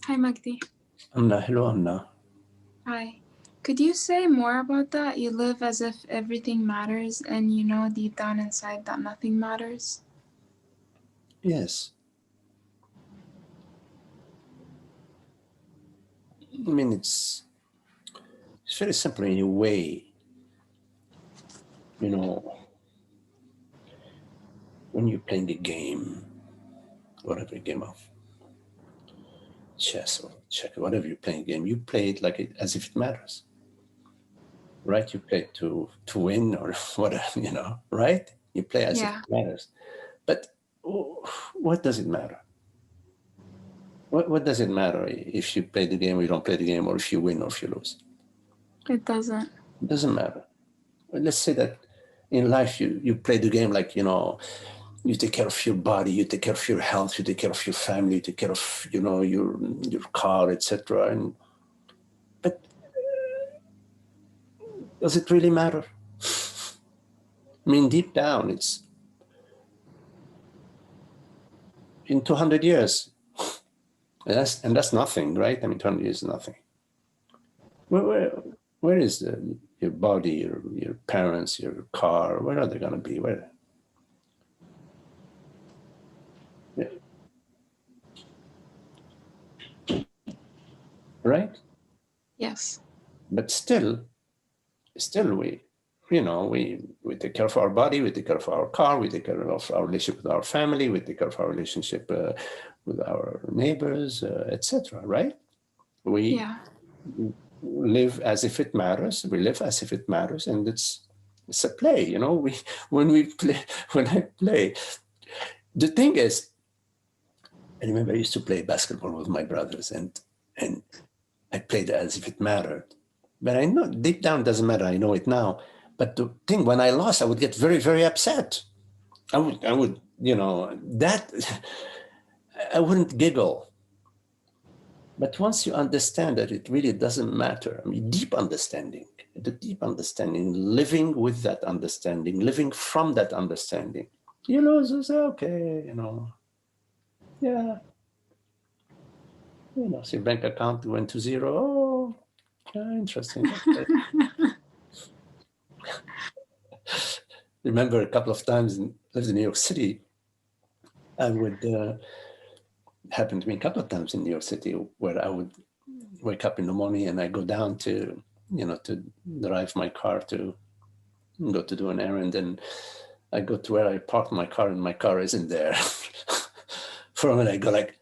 Hi, Magdi. Amna, hello, Amna. Hi. Could you say more about that? You live as if everything matters and you know deep down inside that nothing matters? Yes. I mean, it's very simple in a way. You know, when you're playing a game, whatever game of chess or checkers, whatever you're playing a game, you play it like as if it matters, right? You play to win or whatever, you know, right? You play as if it matters. But what does it matter? What does it matter if you play the game or you don't play the game, or if you win or if you lose? It doesn't. It doesn't matter. Let's say that in life you play the game like, you know, you take care of your body, you take care of your health, you take care of your family, you take care of, you know, your car, etc. But does it really matter? I mean, deep down, it's in 200 years. And that's nothing, right? I mean, 200 years is nothing. Where is your body, your parents, your car? Where are they going to be? Where? Yeah. Right? Yes. But still we, you know, we take care of our body, we take care of our car, we take care of our relationship with our family, we take care of our relationship with our neighbors, etc. Right? We live as if it matters. We live as if it matters, and it's a play. You know, when I play, the thing is, I remember I used to play basketball with my brothers, and I played as if it mattered. But I know deep down it doesn't matter. I know it now. But the thing, when I lost, I would get very, very upset. I would, you know, that I wouldn't giggle. But once you understand that it really doesn't matter, I mean, the deep understanding, living with that understanding, living from that understanding, you lose, you say, okay, you know, yeah. You know, so your bank account went to zero. Oh, yeah, interesting. Okay. Remember a couple of times lived in New York City, I would happen to me a couple of times in New York City where I would wake up in the morning and I go down to, you know, to drive my car to go to do an errand, and I go to where I parked my car and my car isn't there. For a minute I go like,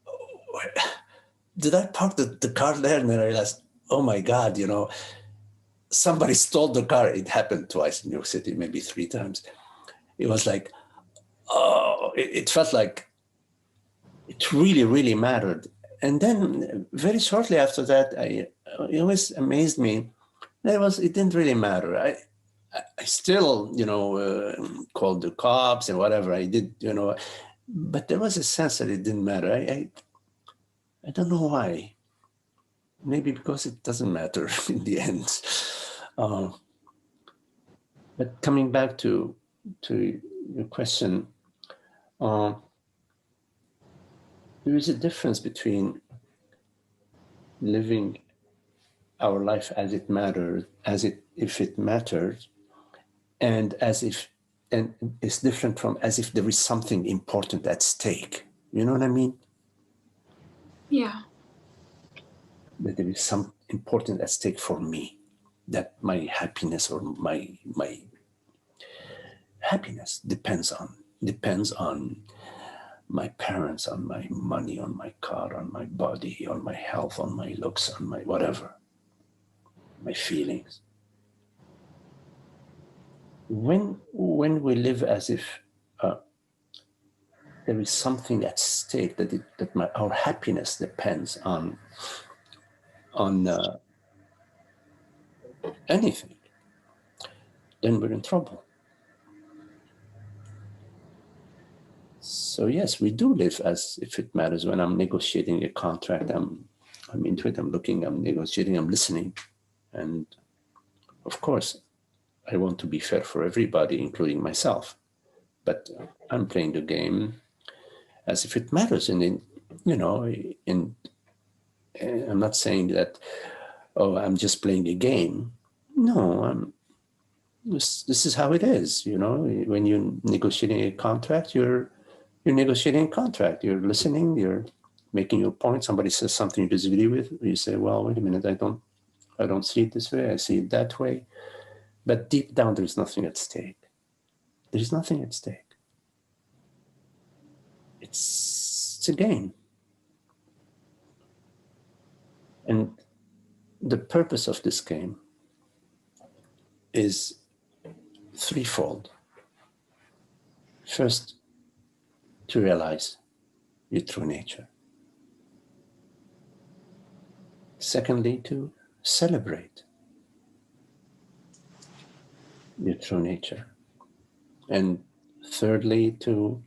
oh, did I park the car there? And then I realized, oh my God, you know, somebody stole the car. It happened twice in New York City, maybe 3 times. It was like, oh, it felt like it really, really mattered. And then very shortly after that, it always amazed me that it didn't really matter. I still, you know, called the cops and whatever I did, you know, but there was a sense that it didn't matter. I don't know why. Maybe because it doesn't matter in the end. But coming back to your question, there is a difference between living our life as it matters, if it matters, and it's different from as if there is something important at stake. You know what I mean? Yeah. That there is some important at stake for me, that my happiness or my happiness depends on my parents, on my money, on my car, on my body, on my health, on my looks, on my whatever, my feelings. When we live as if there is something at stake, that our happiness depends on anything, then we're in trouble. So yes, we do live as if it matters. When I'm negotiating a contract, I'm into it, I'm looking, I'm negotiating, I'm listening. And of course, I want to be fair for everybody, including myself. But I'm playing the game as if it matters. And I'm not saying that, oh, I'm just playing a game. No, this is how it is. When you're negotiating a contract, you're negotiating a contract. You're listening, you're making your point. Somebody says something you disagree with. You say, well, wait a minute, I don't see it this way. I see it that way. But deep down, there's nothing at stake. There's nothing at stake. It's a game. And the purpose of this game is threefold. First, to realize your true nature. Secondly, to celebrate your true nature. And thirdly, to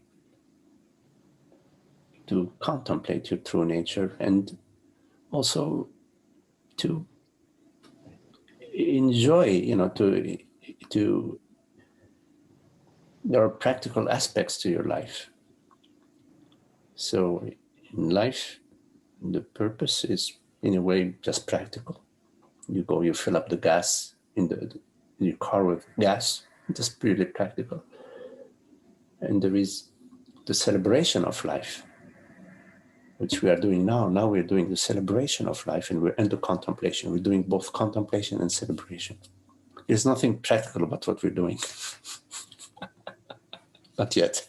contemplate your true nature, and also to enjoy, to there are practical aspects to your life. So in life, the purpose is in a way just practical. You fill up the gas in your car with gas, just purely practical. And there is the celebration of life, which we are doing now. Now we're doing the celebration of life, and we're into contemplation. We're doing both contemplation and celebration. There's nothing practical about what we're doing. Not yet.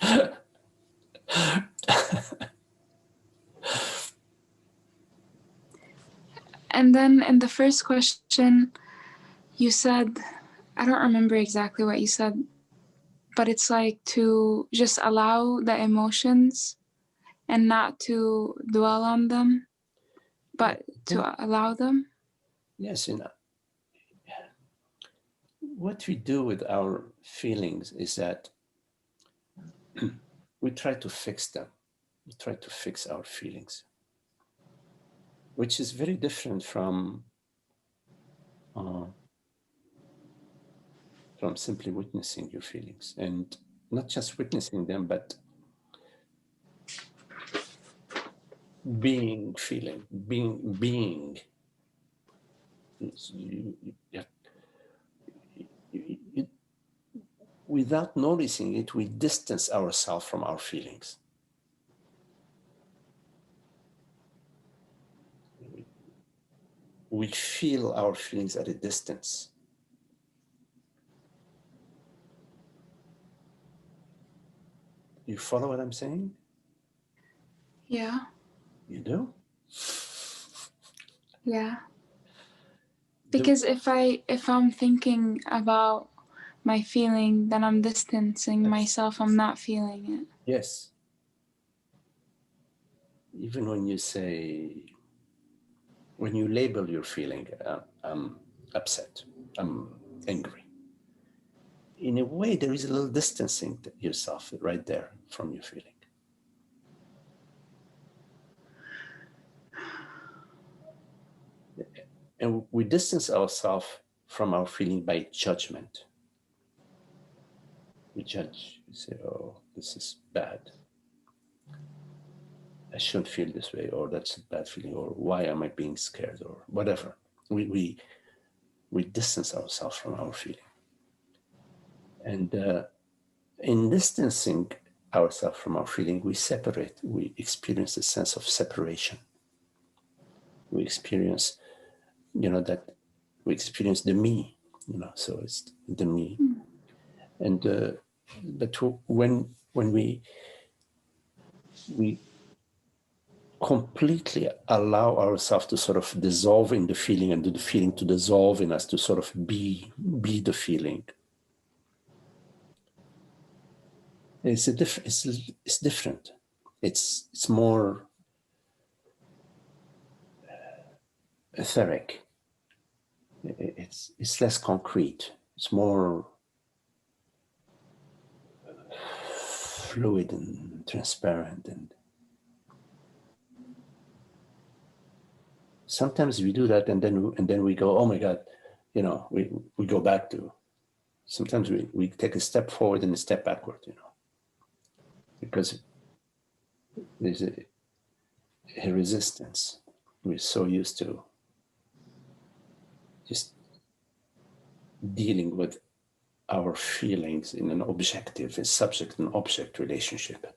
And then in the first question, you said, I don't remember exactly what you said, but it's like to just allow the emotions and not to dwell on them, but to allow them. Yes, what we do with our feelings is that we try to fix them. We try to fix our feelings, which is very different from simply witnessing your feelings, and not just witnessing them, but being. Without noticing it, we distance ourselves from our feelings. We feel our feelings at a distance. You follow what I'm saying? Yeah. You do? Yeah. Because if I'm thinking about my feeling, then I'm distancing myself. I'm not feeling it. Yes. Even when you label your feeling, I'm upset, I'm angry. In a way, there is a little distancing yourself right there from your feeling. and we distance ourselves from our feeling by judgment. We judge, we say, oh, this is bad. I shouldn't feel this way, or that's a bad feeling, or why am I being scared, or whatever. We distance ourselves from our feeling. And in distancing ourselves from our feeling, we separate, we experience a sense of separation. We experience, that we experience the me, so it's the me. And but when we completely allow ourselves to sort of dissolve in the feeling, and the feeling to dissolve in us, to sort of be the feeling, it's different. It's more etheric. It's less concrete. It's more fluid and transparent. And sometimes we do that, and then we go, oh my God, we go back to. Sometimes we take a step forward and a step backward, because there's a resistance. We're so used to just dealing with our feelings in an objective, a subject and object relationship,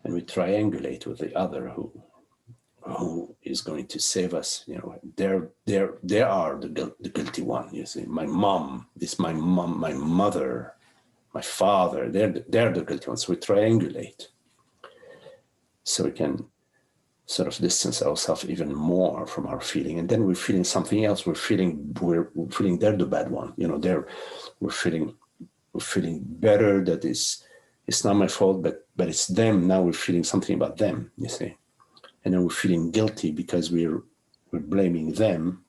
and we triangulate with the other who is going to save us. They are the guilty one. You see, my mom, my mother, my father, they're the guilty ones. So we triangulate, so we can sort of distance ourselves even more from our feeling. And then we're feeling something else. We're feeling they're the bad one. We're feeling better, that it's not my fault, but it's them. Now we're feeling something about them, you see. And then we're feeling guilty because we're blaming them.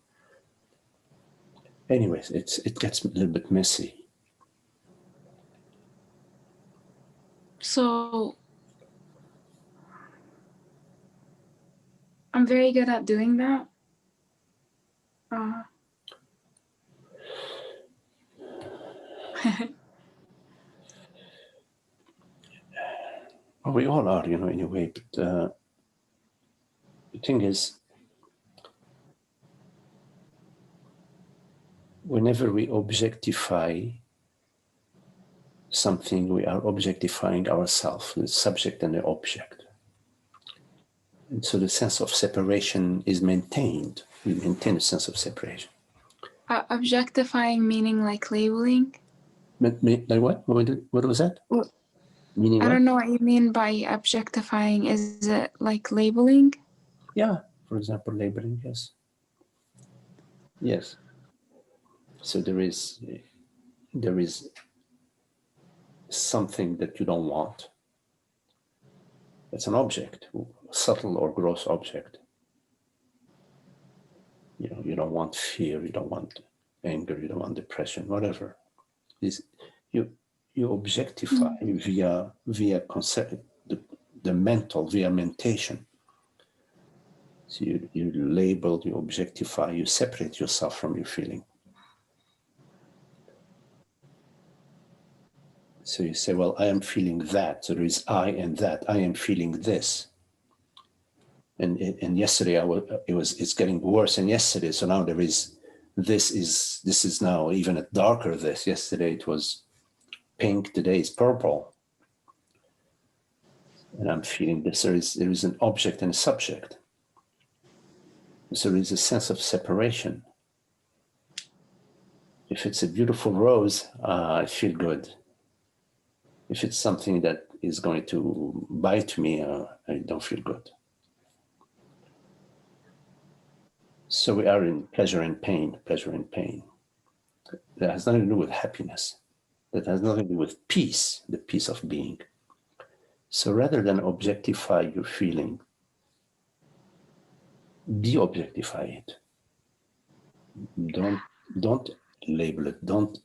Anyways, it gets a little bit messy. So I'm very good at doing that. Well, we all are, anyway. But the thing is, whenever we objectify something, we are objectifying ourselves, the subject and the object. And so the sense of separation is maintained. We maintain a sense of separation. Objectifying meaning like labeling? Like what? What was that? Well, meaning I what? don't know what you mean by objectifying. Is it like labeling? Yeah, for example, labeling, yes. Yes. So there is something that you don't want. It's an object, subtle or gross object. You don't want fear, you don't want anger, you don't want depression, whatever. You objectify via concept, the mental, via mentation. So you label, you objectify, you separate yourself from your feeling. So you say, well, I am feeling that. So there is I and that. I am feeling this. And yesterday it's getting worse. And yesterday, so now this is now even a darker this. Yesterday it was pink. Today is purple. And I'm feeling this. There is an object and a subject. So there is a sense of separation. If it's a beautiful rose, I feel good. If it's something that is going to bite me, I don't feel good. So we are in pleasure and pain. That has nothing to do with happiness. That has nothing to do with peace, the peace of being. So rather than objectify your feeling, de-objectify it. Don't label it. Don't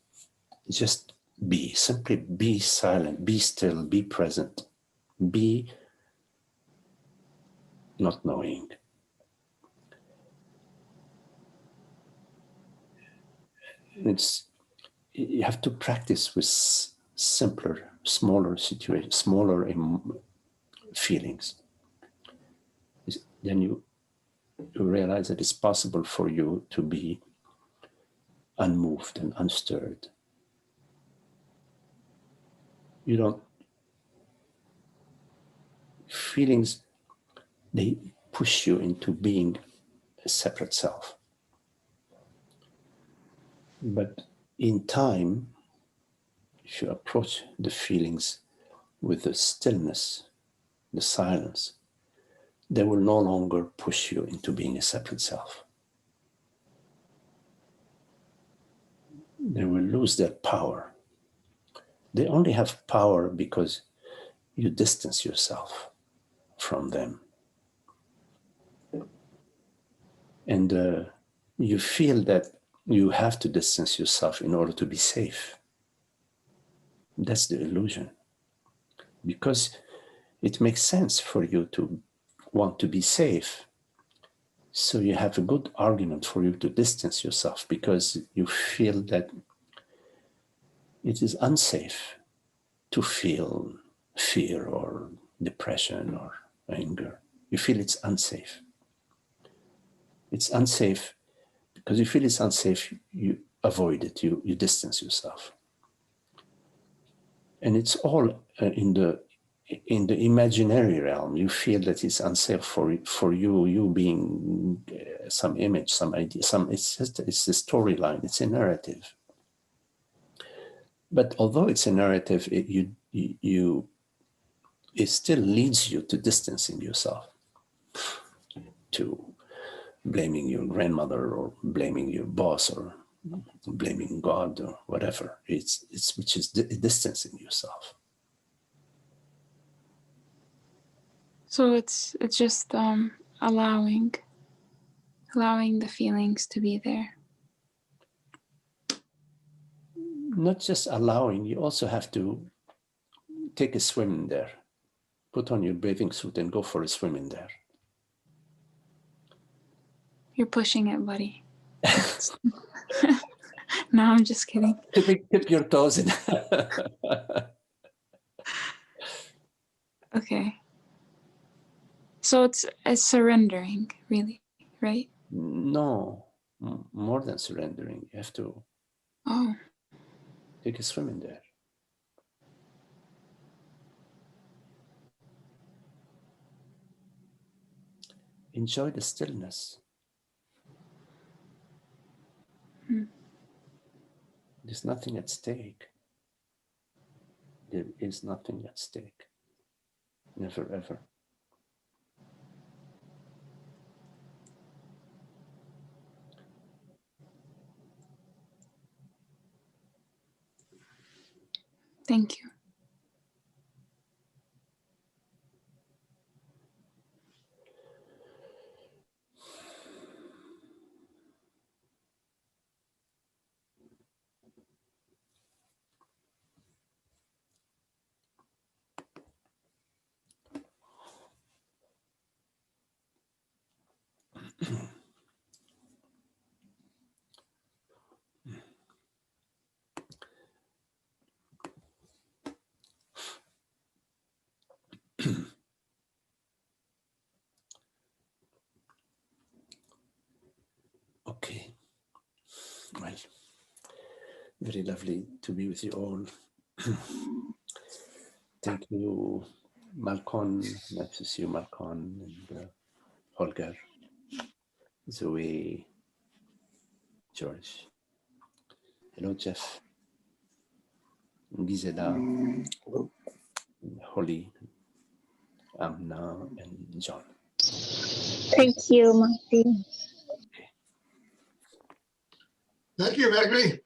just be. Simply be silent, be still, be present, be not knowing. you have to practice with simpler, smaller situations, smaller feelings. Then you realize that it's possible for you to be unmoved and unstirred. You don't, feelings, they push you into being a separate self. But in time, if you approach the feelings with the stillness, the silence, they will no longer push you into being a separate self. They will lose their power. They only have power because you distance yourself from them. And you feel that you have to distance yourself in order to be safe. That's the illusion. Because it makes sense for you to want to be safe. So you have a good argument for you to distance yourself because you feel that it is unsafe to feel fear or depression or anger. You feel it's unsafe. It's unsafe because you feel it's unsafe, you avoid it, you distance yourself. And it's all in the imaginary realm. You feel that it's unsafe for you being some image, some idea, it's a storyline, it's a narrative. But although it's a narrative, it still leads you to distancing yourself, to blaming your grandmother or blaming your boss or blaming God or whatever. Which is distancing yourself. So it's just allowing the feelings to be there. Not just allowing, you also have to take a swim in there. Put on your bathing suit and go for a swim in there. You're pushing it, buddy. No, I'm just kidding. Tip your toes in. Okay. So it's surrendering, really, right? No, more than surrendering. You have to take a swim in there. Enjoy the stillness. There's nothing at stake. There is nothing at stake. Never, ever. Thank you. Okay. Well, very lovely to be with you all. Thank you, Malcolm. Nice to see you, Malcolm, and Holger, Zoe, George. Hello, Jeff, Gisela, Holly, Amna, and John. Thank you, Martin. Okay. Thank you, Maggie.